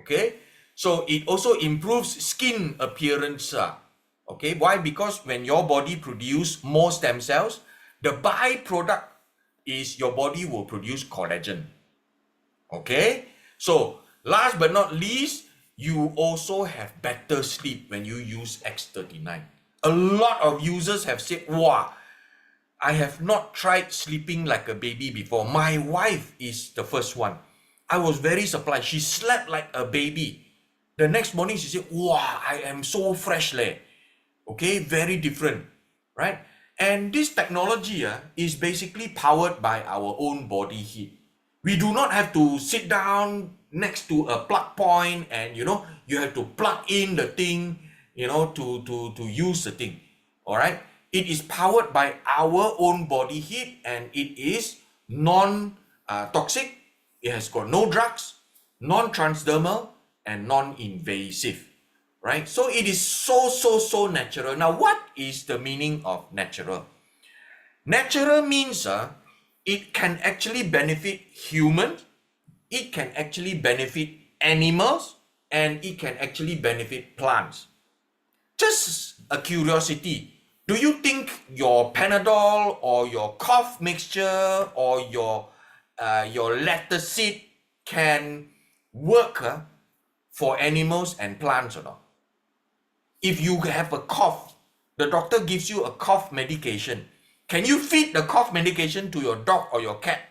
S3: Okay. So it also improves skin appearance. Okay. Why? Because when your body produces more stem cells, the byproduct is your body will produce collagen. Okay. So last but not least, you also have better sleep when you use X39. A lot of users have said, wow, I have not tried sleeping like a baby before. My wife is the first one. I was very surprised. She slept like a baby. The next morning she said, wow, I am so fresh leh. Okay, very different, right? And this technology is basically powered by our own body heat. We do not have to sit down next to a plug point and, you know, you have to plug in the thing, you know, to use the thing, all right? It is powered by our own body heat and it is non-toxic. It has got no drugs, non-transdermal and non-invasive, right? So it is so natural. Now, what is the meaning of natural? Natural means it can actually benefit humans, it can actually benefit animals, and it can actually benefit plants. Just a curiosity. Do you think your Panadol or your cough mixture or your Letacid can work for animals and plants or not? If you have a cough, the doctor gives you a cough medication. Can you feed the cough medication to your dog or your cat?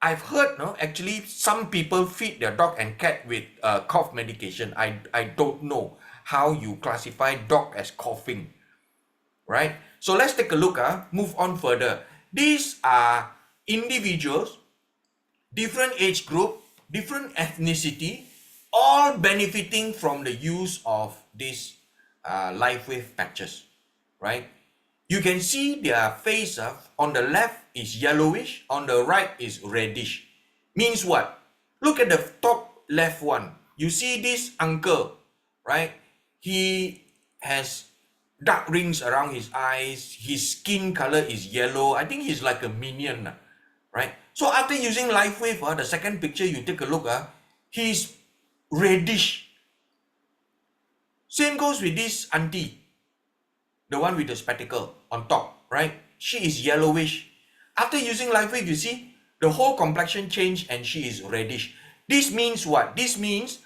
S3: I've heard, actually some people feed their dog and cat with cough medication. I don't know how you classify dog as coughing. Right? So let's take a look, move on further. These are individuals, different age group, different ethnicity, all benefiting from the use of these LifeWave patches, right? You can see their face on the left is yellowish, on the right is reddish. Means what? Look at the top left one. You see this uncle, right? He has dark rings around his eyes. His skin color is yellow. I think he's like a minion, right? So after using LifeWave, the second picture you take a look, he's reddish. Same goes with this auntie, the one with the spectacle on top, right? She is yellowish. After using LifeWave, you see the whole complexion changed and she is reddish. This means what? This means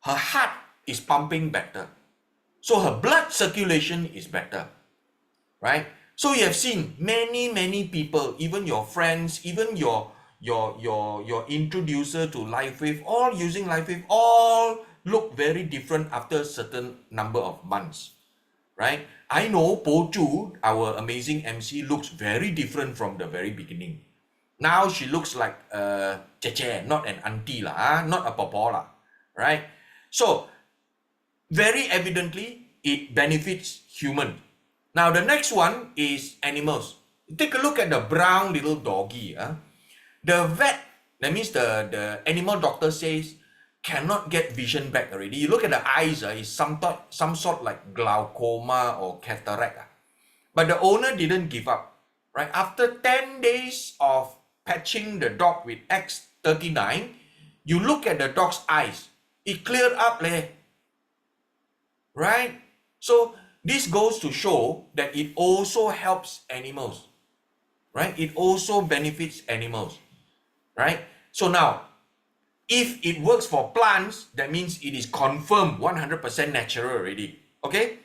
S3: her heart is pumping better. So her blood circulation is better, right? So you have seen many people, even your friends, even your introducer to LifeWave, all using LifeWave, all look very different after a certain number of months, right? I know Po Chu, our amazing MC, looks very different from the very beginning. Now she looks like a cheche, not an auntie lah, not a papa lah, right? So very evidently, it benefits human. Now the next one is animals. Take a look at the brown little doggy. The vet, that means the animal doctor says, cannot get vision back already. You look at the eyes, it's some sort like glaucoma or cataract. But the owner didn't give up. Right? After 10 days of patching the dog with X39, you look at the dog's eyes, it cleared up. Right? So this goes to show that it also helps animals. Right? It also benefits animals. Right? So now, if it works for plants, that means it is confirmed 100% natural already. Okay?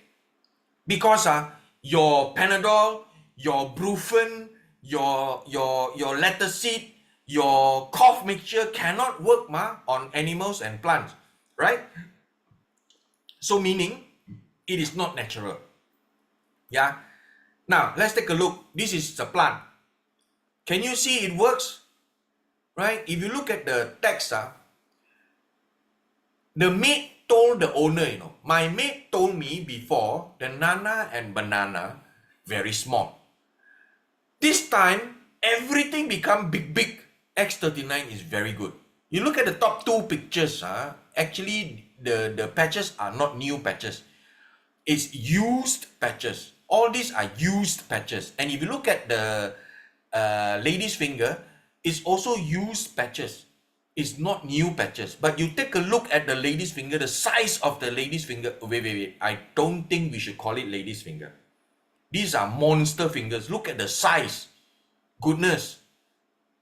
S3: Because your Panadol, your Brufen, your Letacid, your cough mixture cannot work on animals and plants, right? So meaning it is not natural. Yeah. Now let's take a look. This is the plant. Can you see it works? Right? If you look at the text, the maid told the owner, my maid told me before the nana and banana very small. This time, everything become big. X39 is very good. You look at the top two pictures, actually the patches are not new patches. It's used patches. All these are used patches. And if you look at the lady's finger, it's also used patches. It's not new patches. But you take a look at the lady's finger, the size of the lady's finger. Wait. I don't think we should call it lady's finger. These are monster fingers. Look at the size. Goodness.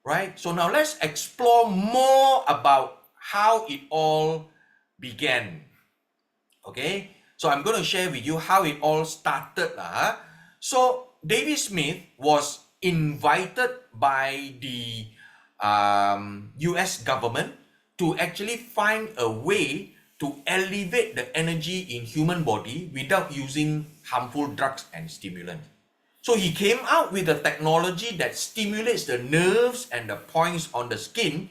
S3: Right? So now let's explore more about how it all began. Okay? So I'm going to share with you how it all started. So David Smith was invited by the US government to actually find a way to elevate the energy in human body without using harmful drugs and stimulants. So he came out with a technology that stimulates the nerves and the points on the skin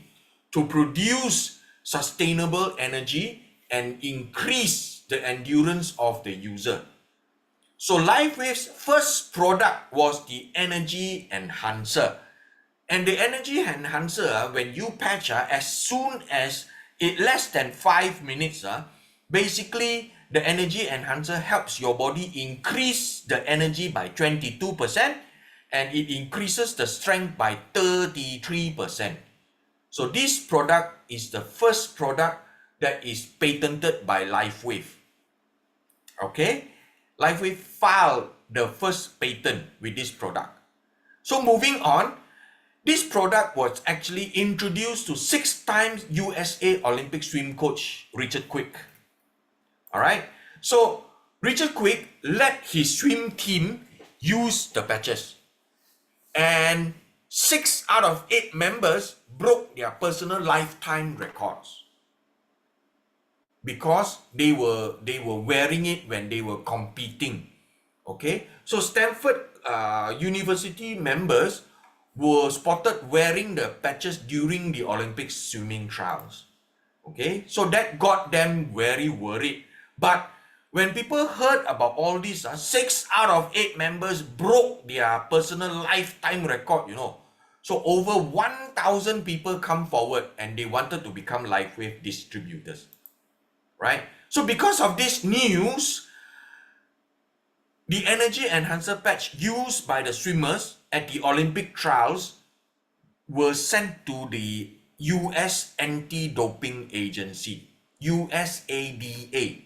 S3: to produce sustainable energy and increase the endurance of the user. So LifeWave's first product was the Energy Enhancer. And the Energy Enhancer, when you patch, as soon as less than 5 minutes, basically the Energy Enhancer helps your body increase the energy by 22% and it increases the strength by 33%. So this product is the first product that is patented by LifeWave. Okay? LifeWave filed the first patent with this product. So moving on, this product was actually introduced to 6-time USA Olympic swim coach Richard Quick. Alright, so Richard Quick let his swim team use the patches. And 6 out of 8 members broke their personal lifetime records. Because they were wearing it when they were competing. Okay, so Stanford University members were spotted wearing the patches during the Olympic swimming trials. Okay, so that got them very worried. But when people heard about all this, 6 out of 8 members broke their personal lifetime record, So over 1,000 people come forward and they wanted to become LifeWave distributors. Right? So because of this news, the Energy Enhancer patch used by the swimmers at the Olympic trials were sent to the US Anti-Doping Agency, USADA,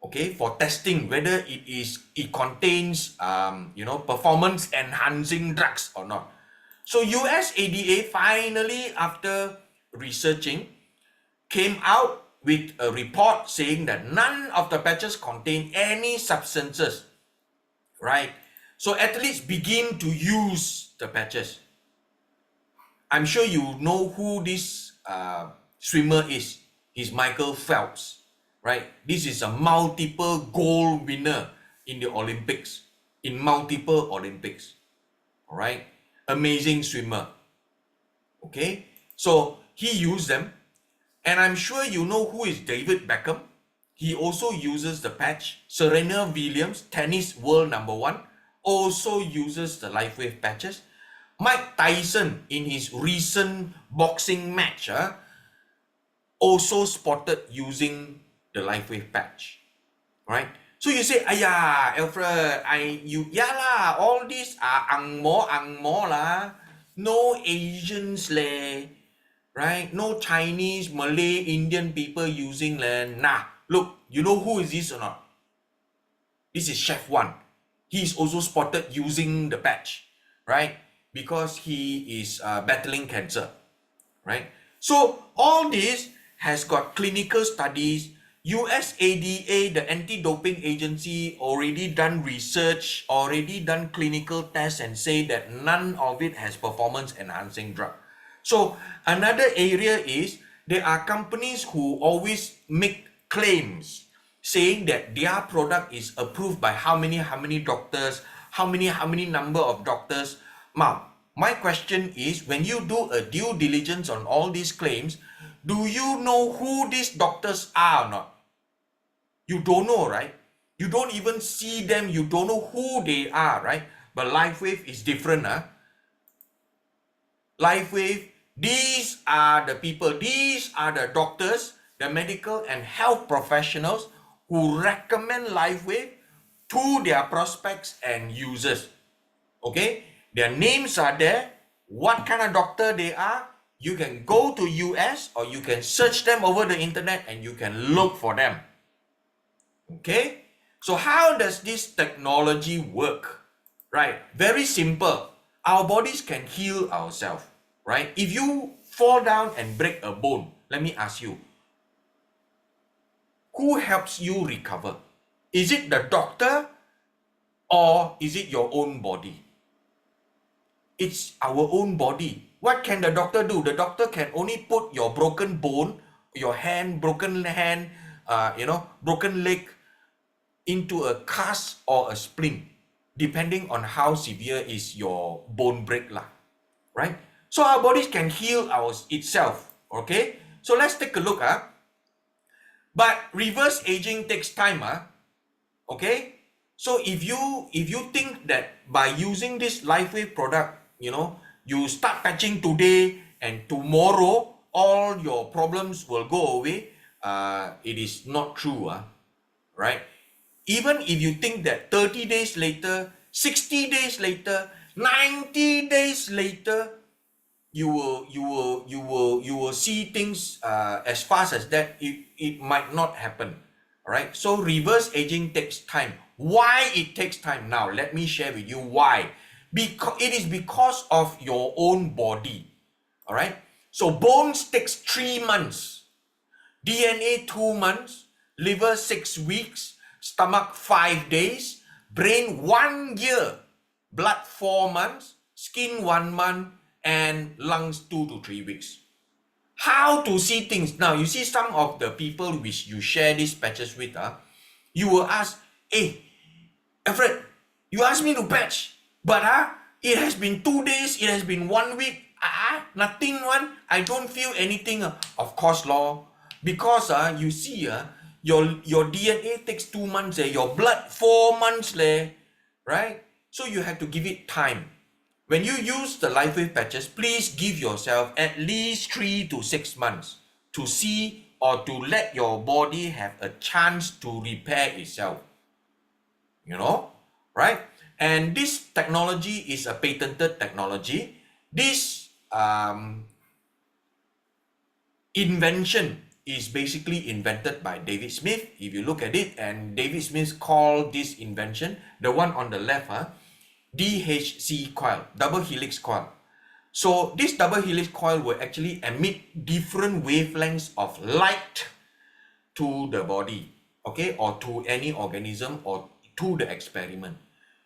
S3: okay, for testing whether it contains performance enhancing drugs or not. So USADA finally, after researching, came out with a report saying that none of the patches contain any substances, right? So athletes begin to use the patches. I'm sure you know who this swimmer is. He's Michael Phelps, right? This is a multiple gold winner in the Olympics, in multiple Olympics, all right? Amazing swimmer, okay? So he used them. And I'm sure you know who is David Beckham. he also uses the patch. Serena Williams, tennis world #1, also uses the LifeWave patches. Mike Tyson, in his recent boxing match, also spotted using the LifeWave patch, right? So you say, "Ayah, Alfred, all these are ang mo lah, no Asians leh, right? No Chinese, Malay, Indian people using leh." Nah, look, you know who is this or not? This is Chef One. He's also spotted using the patch, right? Because he is battling cancer, right? So all this has got clinical studies. USADA, the anti-doping agency, already done research, already done clinical tests and say that none of it has performance-enhancing drug. So another area is there are companies who always make claims saying that their product is approved by how many doctors, how many number of doctors. Now, my question is, when you do a due diligence on all these claims, do you know who these doctors are or not? You don't know, right? You don't even see them. You don't know who they are, right? But LifeWave is different. LifeWave, these are the people, these are the doctors, the medical and health professionals who recommend LifeWave to their prospects and users. Okay? Their names are there. What kind of doctor they are, you can go to US or you can search them over the internet and you can look for them. Okay? So how does this technology work? Right? Very simple. Our bodies can heal ourselves. Right? If you fall down and break a bone, let me ask you, who helps you recover? Is it the doctor or is it your own body? It's our own body. What can the doctor do? The doctor can only put your broken bone, your hand, broken leg into a cast or a splint, depending on how severe is your bone break lah, right? So our bodies can heal itself, okay? So let's take a look. But reverse aging takes time, okay? So if you think that by using this LifeWave product, you start patching today and tomorrow all your problems will go away, it is not true, right? Even if you think that 30 days later, 60 days later, 90 days later, you will see things as fast as that, it might not happen. All right, so reverse aging takes time. Why it takes time? Now let me share with you why. Because it is because of your own body. All right, so bones takes 3 months, DNA 2 months, liver 6 weeks, stomach 5 days, brain 1 year, blood 4 months, skin 1 month, and lungs 2 to 3 weeks. How to see things? Now, you see some of the people which you share these patches with, you will ask, "Hey, Alfred, you asked me to patch, but it has been 2 days, it has been 1 week, nothing one, I don't feel anything." Of course, law, because you see, your DNA takes 2 months, your blood 4 months, right? So you have to give it time. When you use the LifeWave patches, please give yourself at least 3 to 6 months to see or to let your body have a chance to repair itself. Right? And this technology is a patented technology. This invention is basically invented by David Smith. If you look at it, and David Smith called this invention, the one on the left, DHC coil, double helix coil. So this double helix coil will actually emit different wavelengths of light to the body, okay, or to any organism or to the experiment.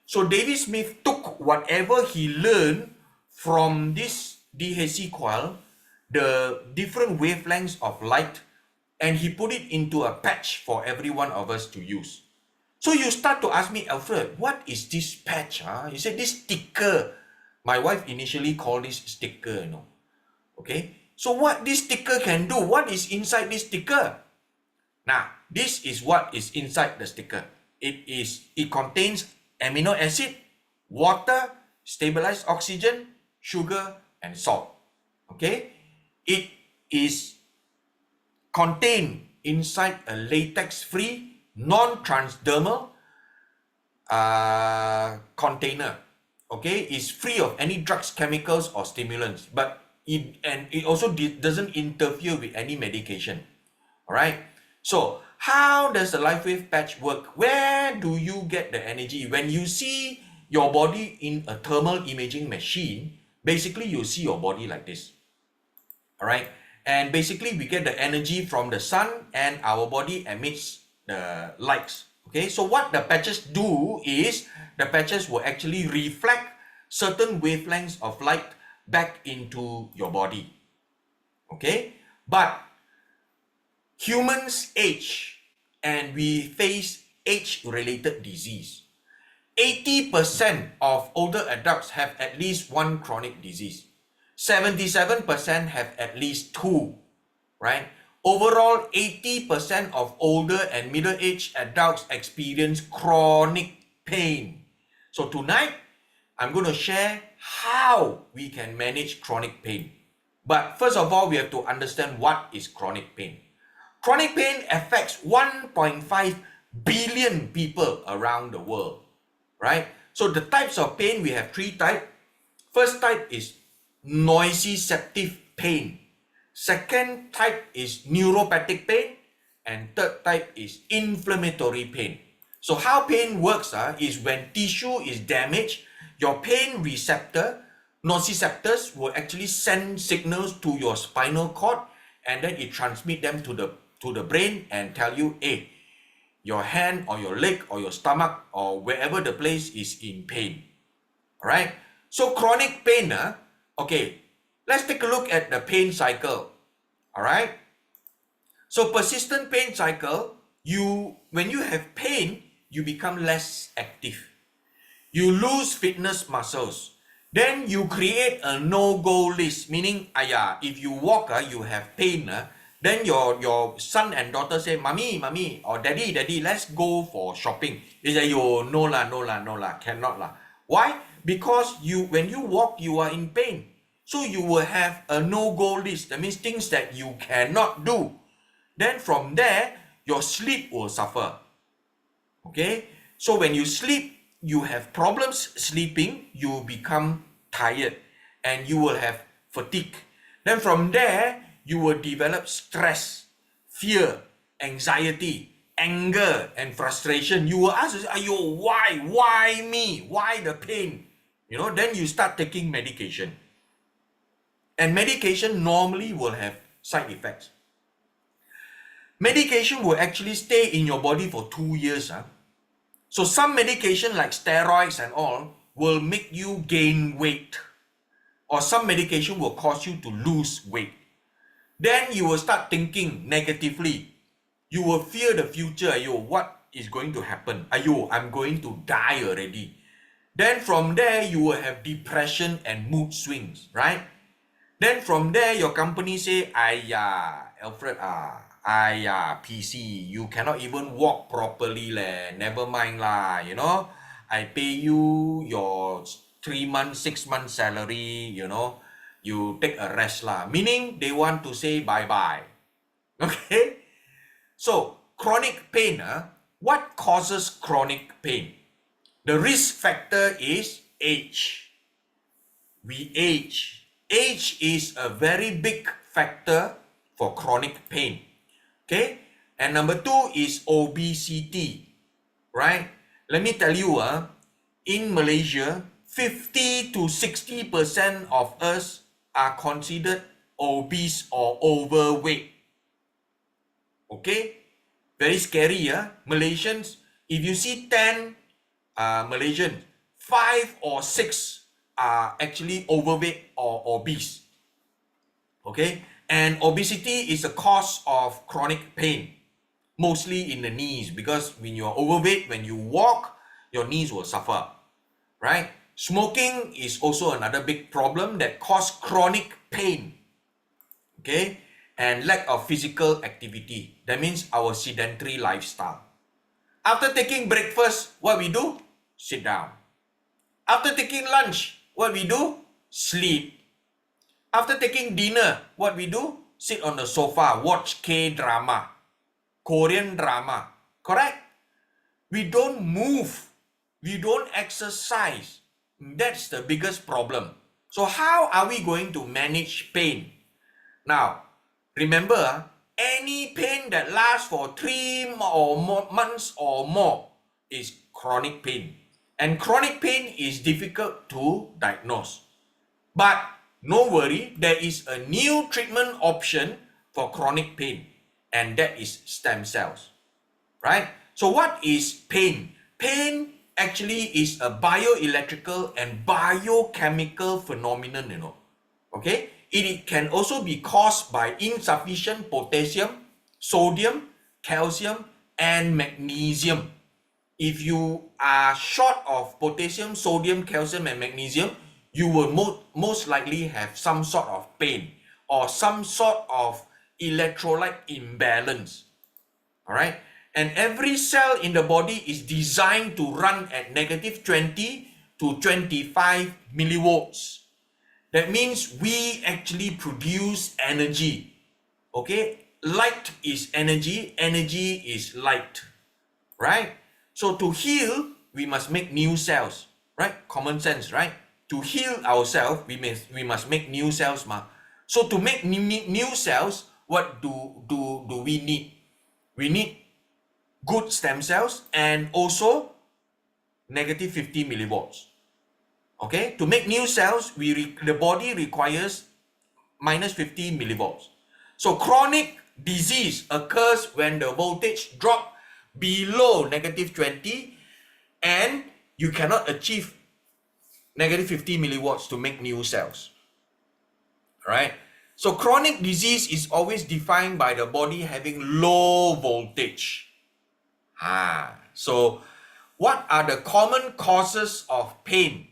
S3: So David Smith took whatever he learned from this DHC coil, the different wavelengths of light, and he put it into a patch for every one of us to use. So you start to ask me, "Alfred, what is this patch?" He said, "This sticker." My wife initially called this sticker, Okay. So what this sticker can do? What is inside this sticker? Now, this is what is inside the sticker. It contains amino acid, water, stabilized oxygen, sugar, and salt. Okay? It is contained inside a latex-free, non-transdermal container. Okay? It's free of any drugs, chemicals, or stimulants. But it also doesn't interfere with any medication. All right? So, how does the LifeWave patch work? Where do you get the energy? When you see your body in a thermal imaging machine, basically you see your body like this. All right? And basically we get the energy from the sun and our body emits the lights. Okay? So what the patches do is the patches will actually reflect certain wavelengths of light back into your body. Okay? But humans age and we face age-related disease. 80% of older adults have at least one chronic disease. 77% have at least two, right? Overall, 80% of older and middle-aged adults experience chronic pain. So tonight, I'm going to share how we can manage chronic pain. But first of all, we have to understand what is chronic pain. Chronic pain affects 1.5 billion people around the world, right? So the types of pain, we have three types. First type is nociceptive pain. Second type is neuropathic pain. And third type is inflammatory pain. So how pain works is when tissue is damaged, your pain receptor, nociceptors, will actually send signals to your spinal cord, and then it transmits them to the brain and tell you, hey, your hand or your leg or your stomach or wherever the place is in pain. All right? So chronic pain, okay, let's take a look at the pain cycle. All right? So persistent pain cycle, when you have pain, you become less active. You lose fitness muscles. Then you create a no-go list, meaning, if you walk, you have pain, then your son and daughter say, mommy, or daddy, let's go for shopping. They say, no lah, cannot lah. Why? Because when you walk, you are in pain. So you will have a no-go list. That means things that you cannot do. Then from there, your sleep will suffer. Okay? So when you sleep, you have problems sleeping, you become tired, and you will have fatigue. Then from there, you will develop stress, fear, anxiety, anger, and frustration. You will ask, why me? Why the pain? Then you start taking medication. And medication normally will have side effects. Medication will actually stay in your body for 2 years. So some medication like steroids and all will make you gain weight. Or some medication will cause you to lose weight. Then you will start thinking negatively. You will fear the future. What is going to happen? I'm going to die already. Then from there, you will have depression and mood swings, right? Then from there, your company say, Alfred, PC, you cannot even walk properly, never mind lah, I pay you your 3 months, 6 months salary, you take a rest lah. Meaning they want to say bye-bye. Okay? So, chronic pain, what causes chronic pain? The risk factor is age. We age. Age is a very big factor for chronic pain. Okay? And number 2 is obesity. Right? Let me tell you, in Malaysia, 50 to 60% of us are considered obese or overweight. Okay? Very scary, Malaysians, if you see 10 Malaysians, 5 or 6 are actually overweight or obese. Okay? And obesity is a cause of chronic pain, mostly in the knees, because when you are overweight, when you walk, your knees will suffer. Right? Smoking is also another big problem that causes chronic pain. Okay? and lack of physical activity. That means our sedentary lifestyle. After taking breakfast, what we do? Sit down. After taking lunch, what we do? Sleep. After taking dinner, what we do? Sit on the sofa, watch K-drama, Korean drama. Correct? We don't move. We don't exercise. That's the biggest problem. So how are we going to manage pain? Now, remember, any pain that lasts for 3 or more months or more is chronic pain. And chronic pain is difficult to diagnose. But no worry, there is a new treatment option for chronic pain, and that is stem cells. Right? So what is pain? Pain actually is a bioelectrical and biochemical phenomenon, you know. Okay? It can also be caused by insufficient potassium, sodium, calcium, and magnesium. If you are short of potassium, sodium, calcium, and magnesium, you will most likely have some sort of pain or some sort of electrolyte imbalance. All right? And every cell in the body is designed to run at negative 20 to 25 millivolts. That means we actually produce energy. Okay? Light is energy. Energy is light. Right? So to heal, we must make new cells. Right? Common sense, right? To heal ourselves, we must make new cells. So to make new cells, what do we need? We need good stem cells and also negative 50 millivolts. Okay, to make new cells, the body requires minus 50 millivolts. So chronic disease occurs when the voltage drops below negative 20 and you cannot achieve negative 50 millivolts to make new cells. Right? So chronic disease is always defined by the body having low voltage. So what are the common causes of pain?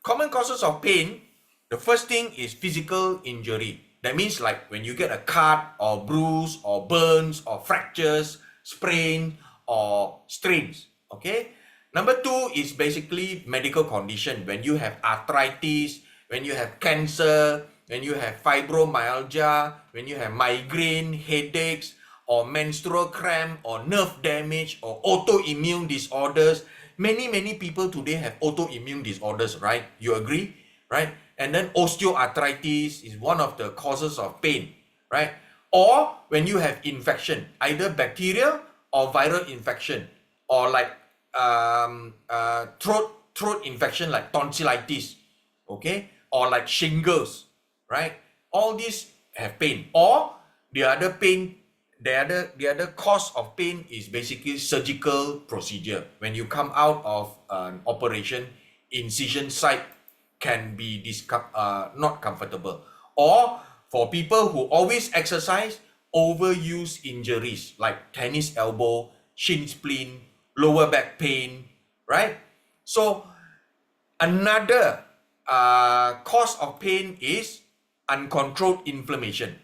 S3: Common causes of pain, the first thing is physical injury. That means like when you get a cut or bruise or burns or fractures, sprain or strains. Okay. Number two is basically medical condition. When you have arthritis, when you have cancer, when you have fibromyalgia, when you have migraine, headaches, or menstrual cramp, or nerve damage, or autoimmune disorders. Many people today have autoimmune disorders, right? You agree? Right? And then osteoarthritis is one of the causes of pain, right? Or when you have infection, either bacterial or viral infection, or like throat infection like tonsillitis, okay? Or like shingles, right? All these have pain. Or the other pain, the other cause of pain is basically surgical procedure. When you come out of an operation, incision site can be not comfortable. Or for people who always exercise, overuse injuries like tennis elbow, shin splint, lower back pain, right? So another cause of pain is uncontrolled inflammation.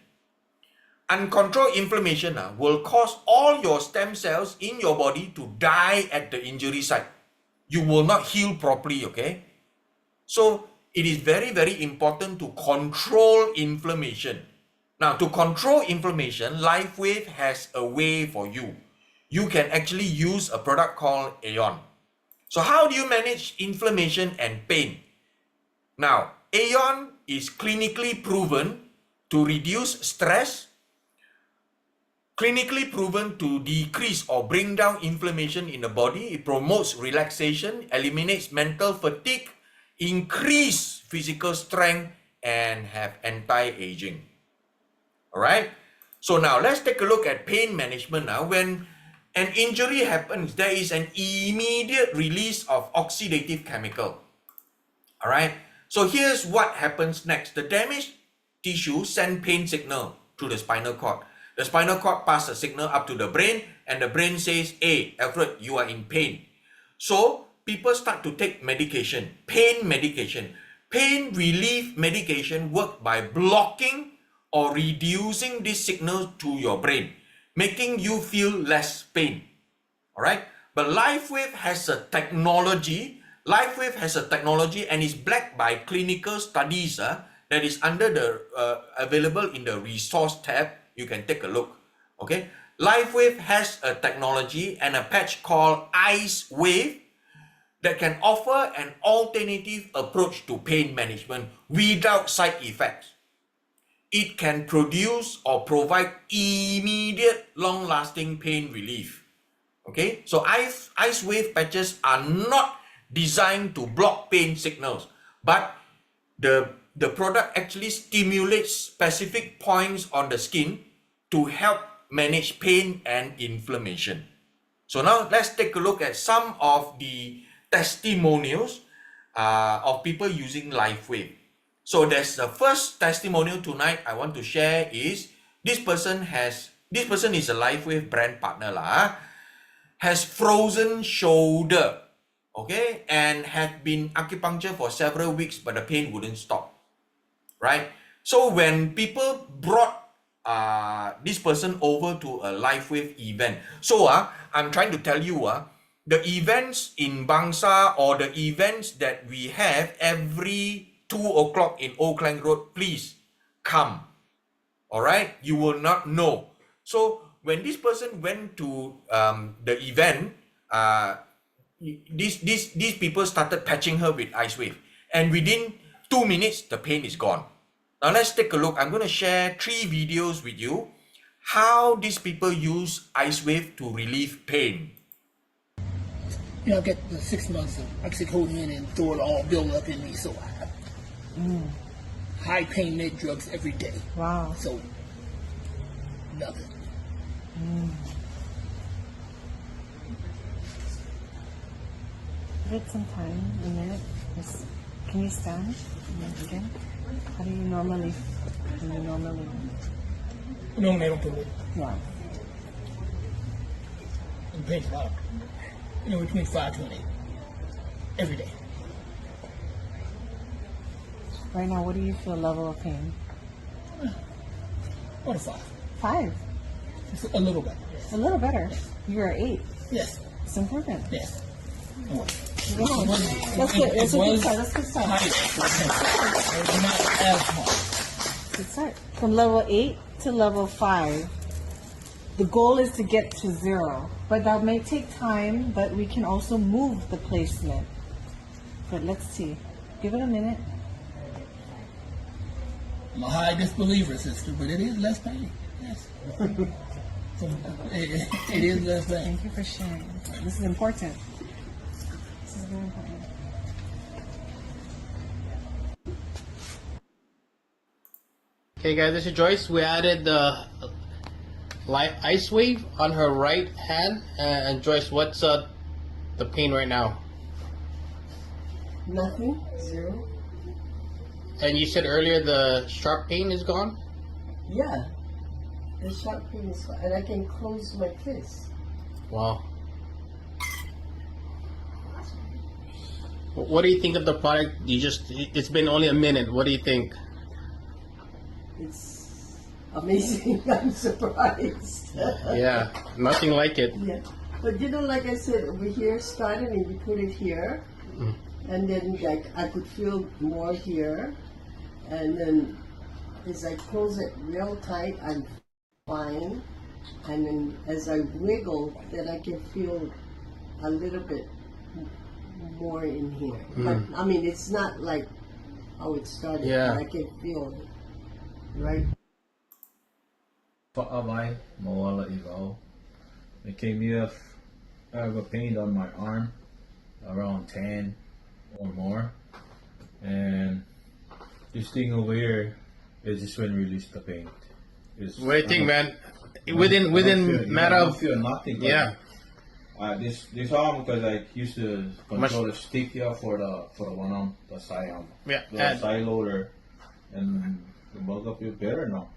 S3: Uncontrolled inflammation will cause all your stem cells in your body to die at the injury site. You will not heal properly, okay? So it is very, very important to control inflammation. Now, to control inflammation, LifeWave has a way for you. You can actually use a product called Aeon. So how do you manage inflammation and pain? Now, Aeon is clinically proven to reduce stress, clinically proven to decrease or bring down inflammation in the body. It promotes relaxation, eliminates mental fatigue, increase physical strength, and have anti-aging. All right. So now let's take a look at pain management. Now, when an injury happens, there is an immediate release of oxidative chemical. All right. So here's what happens next. The damaged tissue send pain signal to the spinal cord. The spinal cord passes a signal up to the brain, and the brain says, hey, Alfred, you are in pain. So people start to take medication, pain medication. Pain relief medication work by blocking or reducing this signal to your brain, making you feel less pain. All right. But LifeWave has a technology. LifeWave has a technology and is backed by clinical studies that is under the available in the resource tab. You can take a look. Okay. LifeWave has a technology and a patch called LifeWave that can offer an alternative approach to pain management without side effects. It can produce or provide immediate long-lasting pain relief. Okay, so ice wave patches are not designed to block pain signals, but the product actually stimulates specific points on the skin to help manage pain and inflammation. So now let's take a look at some of the testimonials of people using LifeWave. So there's the first testimonial tonight I want to share is this person is a LifeWave brand partner has frozen shoulder, okay, and had been acupuncture for several weeks, but the pain wouldn't stop, right? So when people brought this person over to a LifeWave event, so I'm trying to tell you the events in Bangsa or the events that we have every 2 o'clock in Old Klang Road, please come. All right, you will not know. So when this person went to the event, these people started patching her with IceWave, and within 2 minutes the pain is gone. Now let's take a look. I'm going to share 3 videos with you how these people use IceWave to relieve pain.
S4: You know, I get the 6 months of oxycodone and throw it all build up in me, so I have high pain med drugs every day.
S5: Wow.
S4: So nothing.
S5: Give it some time, a minute. Can you stand again? How do you normally?
S4: Normally I don't put it.
S5: Yeah.
S4: And pain's a lot. You know, between 5 to 8 every day.
S5: Right now, what do you feel level of pain?
S4: What a 5.
S5: 5.
S4: It's a little better.
S5: A little better. You're at 8.
S4: Yes.
S5: It's improvement.
S4: Yes.
S5: That's good. That's a good start. That's a good start.
S4: Not as much.
S5: Good start. From level 8 to level 5, the goal is to get to 0. But that may take time, but we can also move the placement. But let's see. Give it a minute.
S4: I'm a high disbeliever, sister, but it is less pain. Yes. It is less pain.
S5: Thank you for sharing. This is important. This is very important.
S6: Okay guys, this is Joyce. We added the IceWave on her right hand. And Joyce, what's the pain right now?
S5: Nothing. 0.
S6: And you said earlier the sharp pain is gone?
S5: Yeah. The sharp pain is gone. And I can close my fist.
S6: Wow. What do you think of the product? It's been only a minute. What do you think?
S5: It's amazing. I'm surprised.
S6: Yeah, nothing like it.
S5: Yeah. But you know, like I said, over here started and you put it here. And then like I could feel more here. And then as I close it real tight, I'm fine. And then as I wiggle, then I can feel a little bit more in here. But I mean, it's not like how it started.
S6: Yeah.
S5: I can feel it, right?
S7: Paabay, mawala ilaw. It came here, I have a pain on my arm, around 10 or more. And this thing over here is just when we release the pain.
S6: What do you think, man? Within matter of...
S7: I don't feel nothing.
S6: Yeah.
S7: This arm, because I used to control the stick here for the one arm, the side arm.
S6: Yeah.
S7: The side loader. And the bulk of it better now.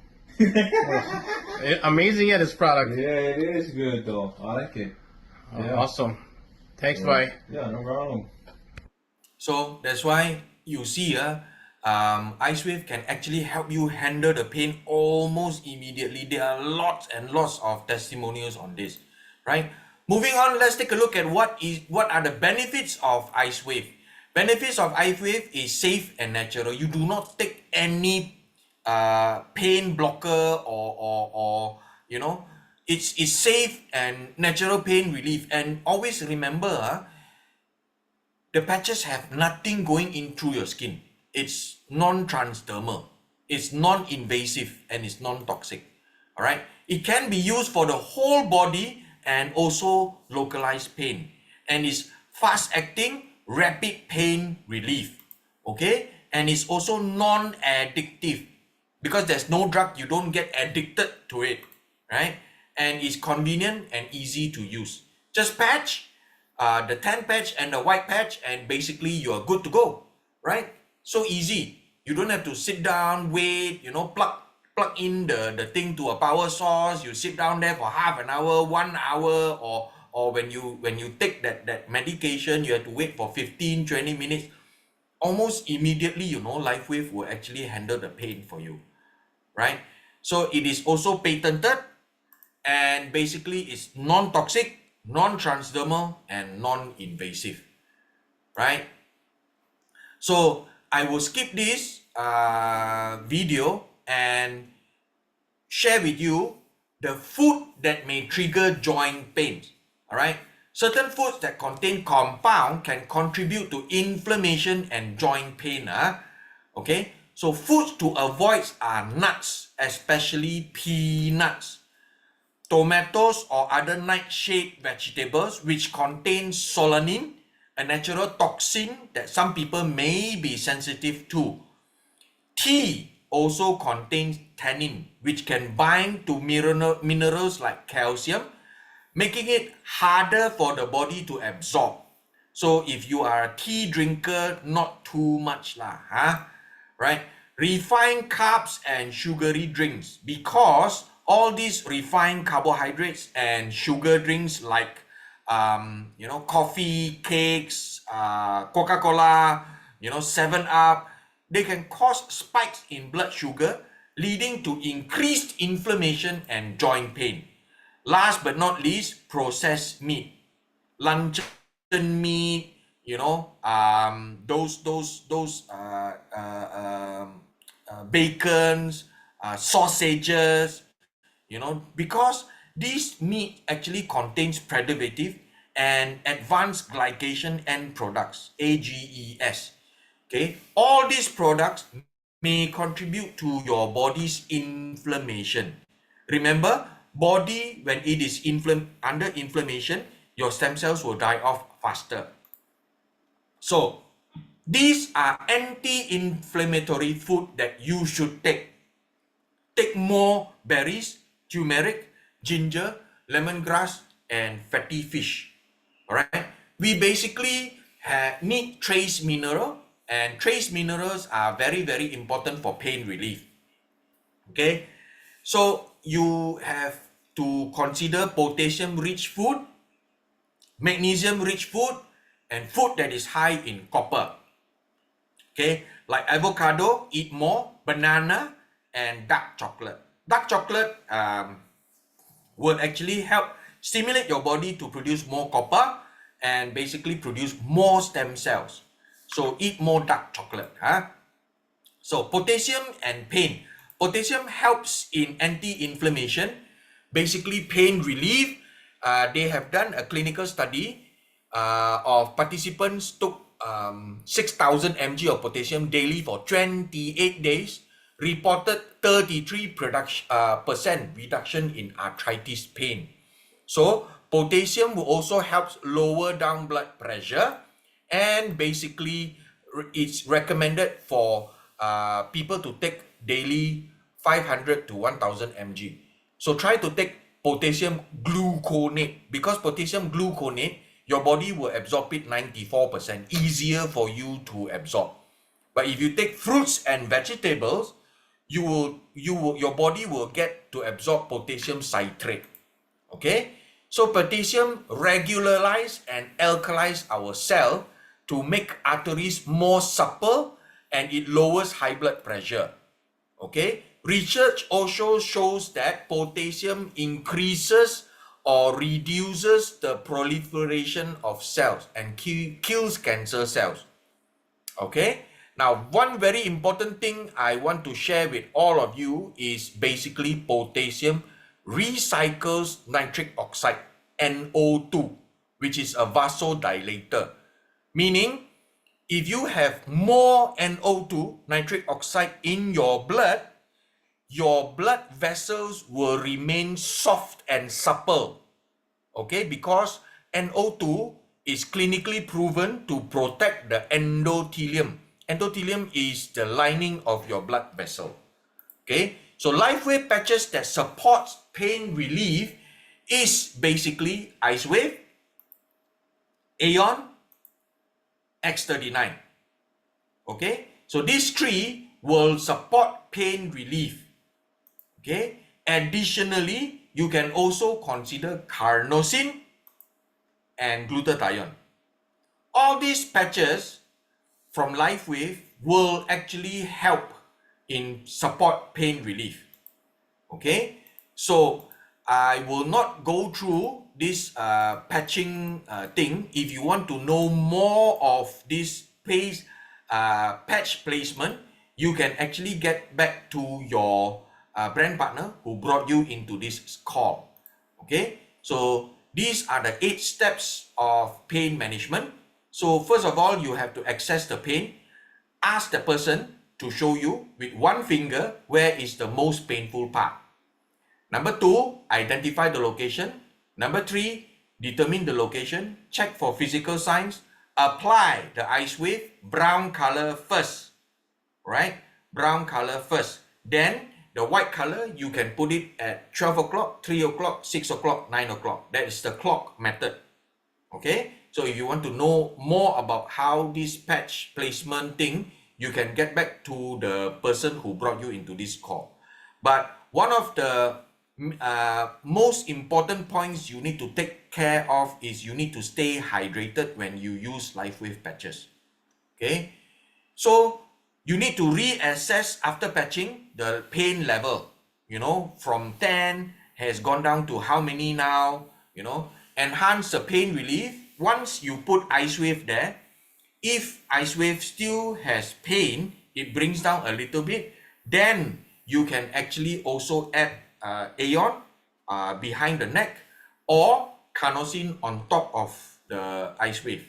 S6: Amazing, yeah, this product.
S7: Yeah, it is good though. I like it. Yeah.
S6: Awesome. Thanks, bye.
S7: Yeah, no problem.
S3: So that's why you see LifeWave can actually help you handle the pain almost immediately. There are lots and lots of testimonials on this, right? Moving on, let's take a look at what are the benefits of LifeWave. Benefits of LifeWave is safe and natural. You do not take any pain blocker or you know, it's safe and natural pain relief. And always remember, the patches have nothing going in through your skin. It's non-transdermal, it's non-invasive, and it's non-toxic. All right, it can be used for the whole body and also localized pain, and is fast-acting, rapid pain relief. Okay, and it's also non-addictive because there's no drug. You don't get addicted to it, right? And it's convenient and easy to use. Just patch the tan patch and the white patch, and basically you are good to go, right? So easy. You don't have to sit down, wait, you know, plug in the thing to a power source. You sit down there for half an hour, 1 hour, or when you take that medication, you have to wait for 15-20 minutes. Almost immediately, you know, LifeWave will actually handle the pain for you, right? So it is also patented, and basically it's non-toxic, non-transdermal, and non-invasive, right? So I will skip this video and share with you the food that may trigger joint pain. All right, certain foods that contain compound can contribute to inflammation and joint pain. Okay, so foods to avoid are nuts, especially peanuts, tomatoes or other nightshade vegetables which contain solanine, a natural toxin that some people may be sensitive to. Tea also contains tannin, which can bind to minerals like calcium, making it harder for the body to absorb. So if you are a tea drinker, not too much lah, right? Refined carbs and sugary drinks, because all these refined carbohydrates and sugar drinks like you know, coffee, cakes, Coca-Cola, you know, 7-Up, they can cause spikes in blood sugar, leading to increased inflammation and joint pain. Last but not least, processed meat, luncheon meat, you know, bacons, sausages, you know, because this meat actually contains preservative and advanced glycation end products, AGEs. Okay, all these products may contribute to your body's inflammation. Remember, body, when it is under inflammation, your stem cells will die off faster. So these are anti-inflammatory food that you should take. Take more berries, turmeric, ginger, lemongrass, and fatty fish. All right, we basically need trace mineral, and trace minerals are very, very important for pain relief. Okay, so you have to consider potassium-rich food, magnesium-rich food, and food that is high in copper. Okay, like avocado, eat more, banana, and dark chocolate. Dark chocolate will actually help stimulate your body to produce more copper and basically produce more stem cells. So eat more dark chocolate. So potassium and pain. Potassium helps in anti-inflammation, basically pain relief. They have done a clinical study of participants took 6,000 mg of potassium daily for 28 days, reported 33% reduction in arthritis pain. So potassium will also help lower down blood pressure, and basically it's recommended for people to take daily 500 to 1000 mg. So try to take potassium gluconate, because potassium gluconate, your body will absorb it 94%, easier for you to absorb. But if you take fruits and vegetables, your body will get to absorb potassium citrate. Okay, so potassium regularize and alkalize our cell to make arteries more supple and it lowers high blood pressure. Okay, research also shows that potassium increases or reduces the proliferation of cells and kills cancer cells. Okay, now one very important thing I want to share with all of you is basically potassium recycles nitric oxide, NO2, which is a vasodilator. Meaning, if you have more NO2, nitric oxide, in your blood vessels will remain soft and supple. Okay, because NO2 is clinically proven to protect the endothelium. Endothelium is the lining of your blood vessel. Okay, so LifeWave patches that supports pain relief is basically IceWave, Aeon, X39. Okay, so these three will support pain relief. Okay, additionally, you can also consider carnosine and glutathione. All these patches from LifeWave will actually help in support pain relief. Okay, so I will not go through this patching thing. If you want to know more of this patch placement, you can actually get back to your brand partner who brought you into this call. Okay, so these are the 8 steps of pain management. So first of all, you have to assess the pain. Ask the person to show you with one finger where is the most painful part. Number 2, identify the location. Number 3, determine the location. Check for physical signs. Apply the IceWave brown color first. Right? Brown color first. Then the white color, you can put it at 12 o'clock, 3 o'clock, 6 o'clock, 9 o'clock. That is the clock method. Okay? So if you want to know more about how this patch placement thing, you can get back to the person who brought you into this call. But one of the most important points you need to take care of is you need to stay hydrated when you use LifeWave patches. Okay? So you need to reassess after patching the pain level. You know, from 10 has gone down to how many now? You know, enhance the pain relief. Once you put IceWave there, if IceWave still has pain, it brings down a little bit, then you can actually also add Aeon behind the neck or carnosine on top of the IceWave.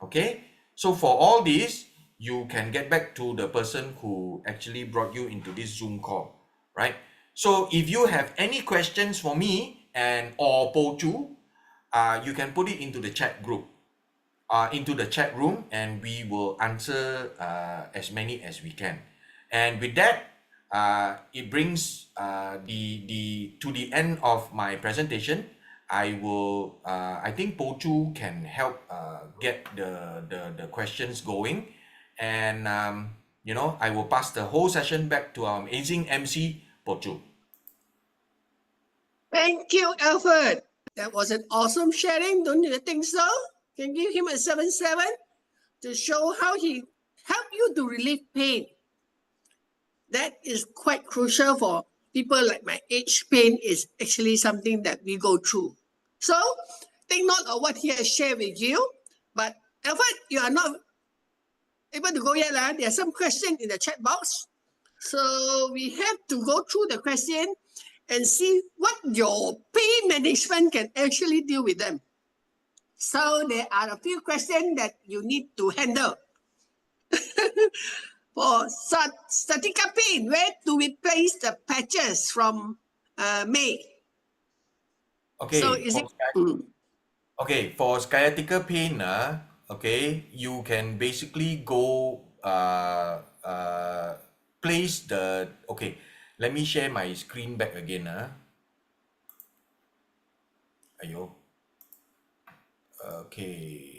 S3: Okay, so for all this, you can get back to the person who actually brought you into this Zoom call, right? So if you have any questions for me and or Po Chu, you can put it into the chat group, into the chat room, and we will answer as many as we can. And with that, it brings to the end of my presentation. I will, I think Po Chu can help get the questions going, and you know, I will pass the whole session back to our amazing MC, Po Chu.
S1: Thank you, Alfred. That was an awesome sharing, don't you think so? Can give him a 7-7 to show how he helped you to relieve pain. That is quite crucial for people like my age. Pain is actually something that we go through. So take note of what he has shared with you. But Alfred, you are not able to go yet. There are some questions in the chat box. So we have to go through the question and see what your pain management can actually deal with them. So there are a few questions that you need to handle. For sciatica pain, where do we place the patches from May?
S3: Okay,
S1: so is it?
S3: Okay, for sciatica pain, okay, you can basically go place the, okay, let me share my screen back again. Ayo. Okay.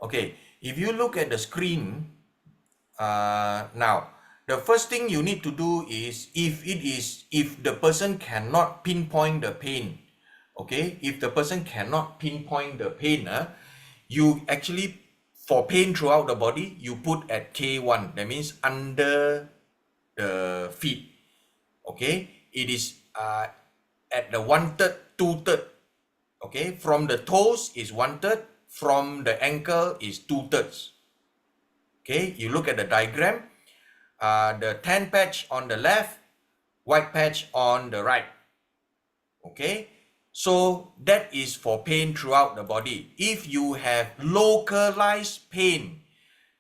S3: Okay, if you look at the screen, Now, the first thing you need to do is if the person cannot pinpoint the pain, okay, if the person cannot pinpoint the pain, you actually, for pain throughout the body, you put at K1, that means under the feet, okay, it is at the 1/3, 2/3, okay, from the toes is 1/3, from the ankle is 2/3. Okay, you look at the diagram, the tan patch on the left, white patch on the right. Okay, so that is for pain throughout the body. If you have localized pain,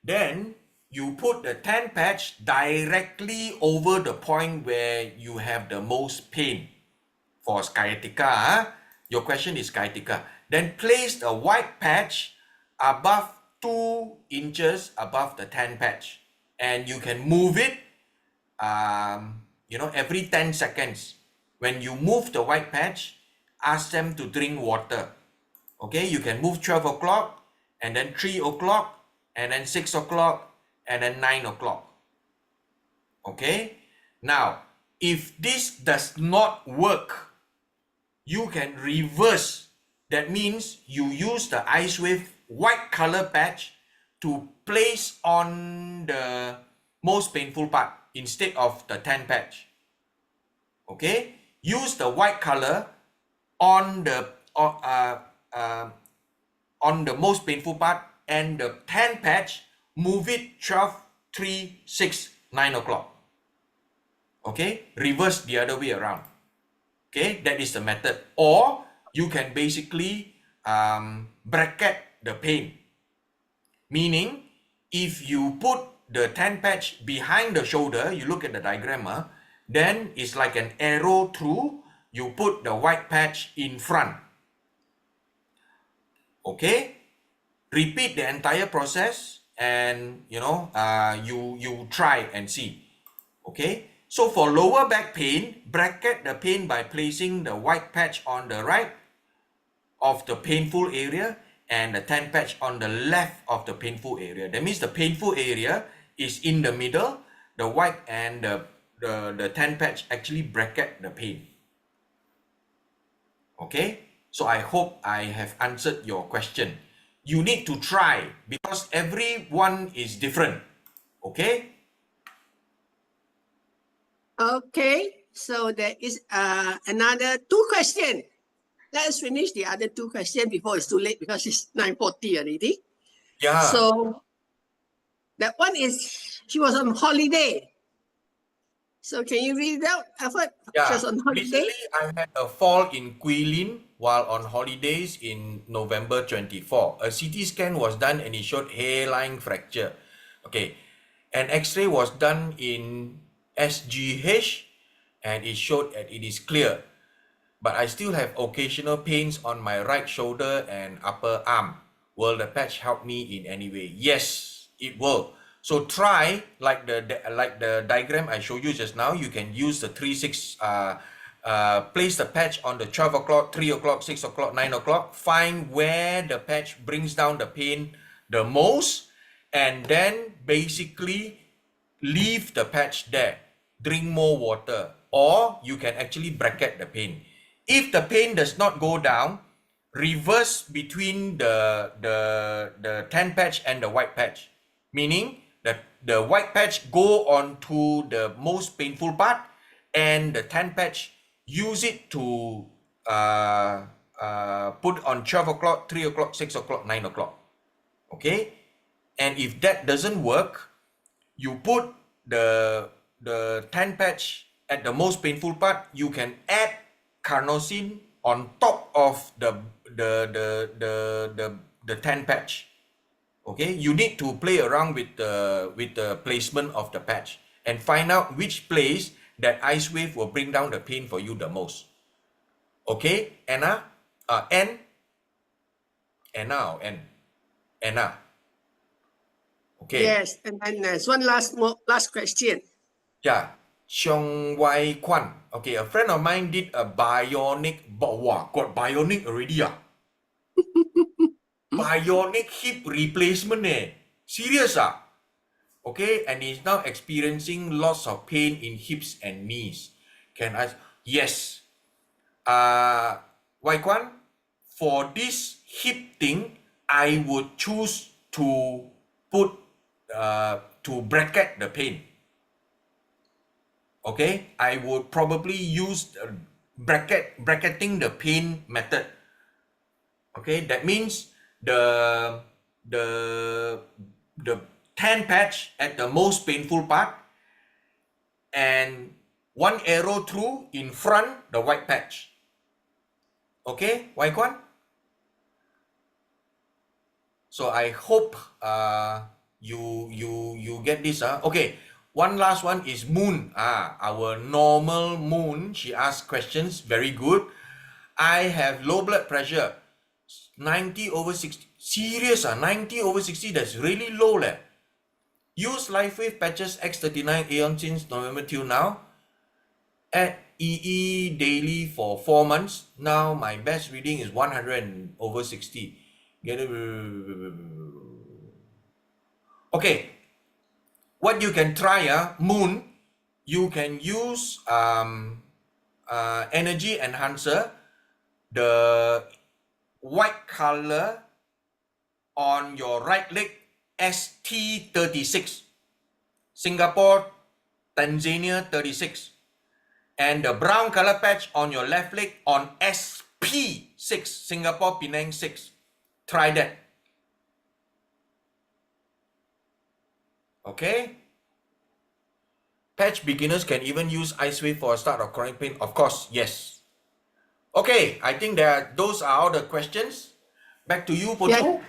S3: then you put the tan patch directly over the point where you have the most pain. For sciatica, your question is sciatica. Then place the white patch above 2 inches above the tan patch, and you can move it every 10 seconds. When you move the white patch, ask them to drink water. Okay, you can move 12 o'clock, and then 3 o'clock, and then 6 o'clock, and then 9 o'clock. Okay, now if this does not work, you can reverse. That means you use the LifeWave white color patch to place on the most painful part instead of the tan patch. Okay, use the white color on the most painful part, and the tan patch, move it 12, 3, 6, 9 o'clock. Okay, reverse the other way around. Okay, that is the method. Or you can basically bracket the pain. Meaning, if you put the tan patch behind the shoulder, you look at the diagram, then it's like an arrow through, you put the white patch in front. Okay, repeat the entire process, and you try and see. Okay, so for lower back pain, bracket the pain by placing the white patch on the right of the painful area and the tan patch on the left of the painful area. That means the painful area is in the middle, the white and the tan patch actually bracket the pain. Okay, so I hope I have answered your question. You need to try, because everyone is different. Okay?
S1: Okay, so there is another 2 questions. Let's finish the other 2 questions before it's too late, because it's 9:40 already.
S3: Yeah.
S1: So that one is, she was on holiday. So can you read it out, Alfred?
S3: Yeah.
S1: She was on holiday.
S3: Recently, I had a fall in Guilin while on holidays in November 24. A CT scan was done and it showed hairline fracture. Okay. An X-ray was done in SGH and it showed that it is clear. But I still have occasional pains on my right shoulder and upper arm. Will the patch help me in any way? Yes, it will. So try, like the diagram I showed you just now, you can use the 3, 6, place the patch on the 12 o'clock, 3 o'clock, 6 o'clock, 9 o'clock. Find where the patch brings down the pain the most, and then basically leave the patch there. Drink more water, or you can actually bracket the pain. If the pain does not go down, reverse between the tan patch and the white patch. Meaning that the white patch go on to the most painful part, and the tan patch use it to put on 12 o'clock, 3 o'clock, 6 o'clock, 9 o'clock. Okay? And if that doesn't work, you put the tan patch at the most painful part, you can add carnosine on top of the tan patch. Okay, you need to play around with the placement of the patch and find out which place that LifeWave will bring down the pain for you the most. Okay, Anna, Anna. Okay.
S1: Yes, and then there's one last question.
S3: Yeah, Xiong Wai Kwan. Okay, a friend of mine did a bionic, wow, got bionic already. Bionic hip replacement. Serious? okay, and he's now experiencing lots of pain in hips and knees. Can I? Yes. Wai Kwan, for this hip thing, I would choose to put to bracket the pain. Okay, I would probably use bracketing the pain method. Okay, that means the tan patch at the most painful part, and one arrow through in front the white patch. Okay, Wai Kwan? So I hope you get this. Okay, one last one is Moon. Our normal Moon. She asked questions. Very good. I have low blood pressure, 90/60. Serious 90/60. That's really low leh. Use LifeWave patches X39 Aeon since November till now. At EE daily for 4 months. Now my best reading is 100/60. Okay. What you can try, Moon, you can use energy enhancer, the white color on your right leg, ST36, Singapore, Tanzania 36, and the brown color patch on your left leg on SP6, Singapore, Penang 6. Try that. Okay. Patch beginners can even use LifeWave for a start of chronic pain. Of course, yes. Okay, I think those are all the questions. Back to you, Potu.
S1: Yeah.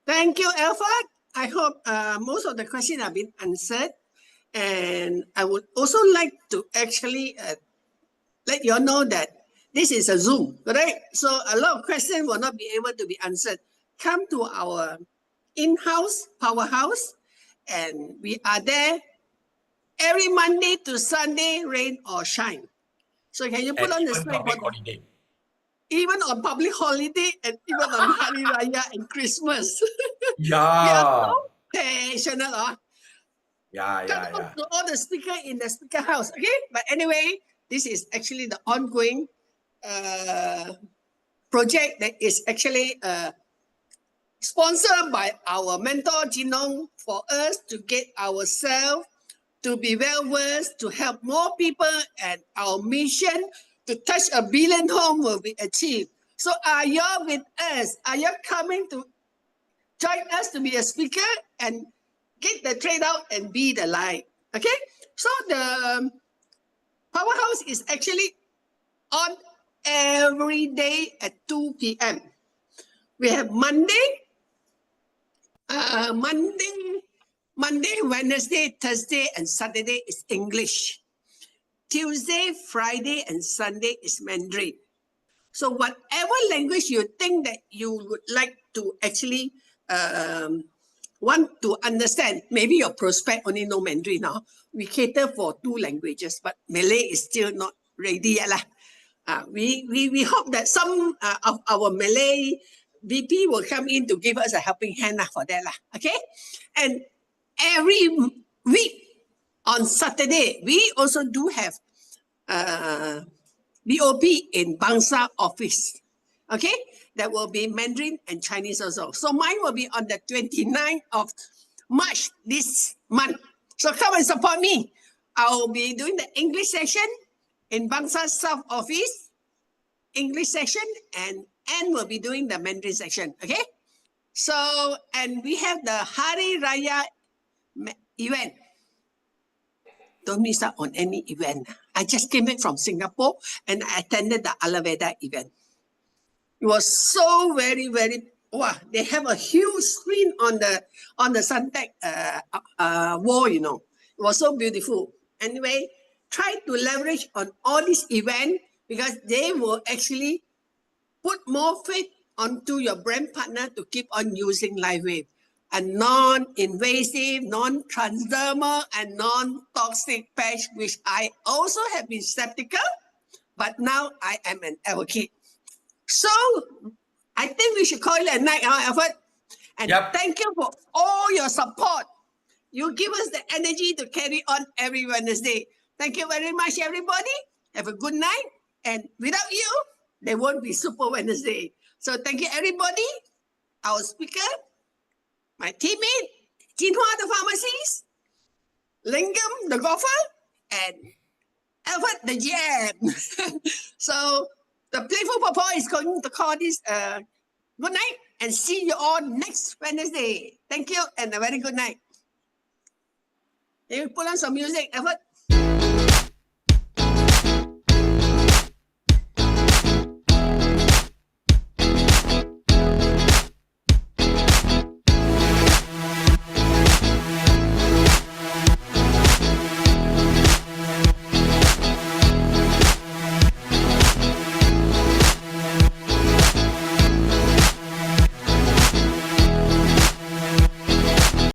S1: Thank you, Alfred. I hope most of the questions have been answered. And I would also like to actually let you all know that this is a Zoom, correct? So a lot of questions will not be able to be answered. Come to our in-house powerhouse, and we are there every Monday to Sunday, rain or shine. So can you put on the slide? Even on public holiday and even on Hari Raya and Christmas.
S3: Yeah.
S1: We are so passionate.
S3: Yeah.
S1: To all the speaker in the speaker house. Okay, but anyway, this is actually the ongoing project that is actually sponsored by our mentor Jinlong for us to get ourselves to be well versed, to help more people, and our mission to touch 1 billion homes will be achieved. So are you with us? Are you coming to join us to be a speaker and get the trade out and be the light? Okay, so the powerhouse is actually on every day at 2 p.m. We have Monday, Wednesday, Thursday, and Saturday is English. Tuesday, Friday, and Sunday is Mandarin. So whatever language you think that you would like to actually want to understand, maybe your prospect only know Mandarin now. We cater for 2 languages, but Malay is still not ready yet. We hope that some of our Malay VP will come in to give us a helping hand for that. Okay? And every week on Saturday, we also do have BOP in Bangsa office. Okay? That will be Mandarin and Chinese also. So mine will be on the 29th of March this month. So come and support me. I will be doing the English session in Bangsa South office, English session, and Anne will be doing the Mandarin section. Okay? So, and we have the Hari Raya event. Don't miss out on any event. I just came back from Singapore and I attended the Alaveda event. It was so very, very, wow, they have a huge screen on the Suntec wall, you know. It was so beautiful. Anyway, try to leverage on all these events because they will actually put more faith onto your brand partner to keep on using LifeWave. A non-invasive, non-transdermal, and non-toxic patch, which I also have been skeptical, but now I am an advocate. So I think we should call it a night, Alfred. And thank you for all your support. You give us the energy to carry on every Wednesday. Thank you very much, everybody. Have a good night. And without you, there won't be Super Wednesday. So thank you, everybody. Our speaker, my teammate, Jinhua the pharmacist, Lingam the golfer, and Alfred the GM. So the Playful Papa is going to call this good night and see you all next Wednesday. Thank you and a very good night. Can you put on some music, Alfred?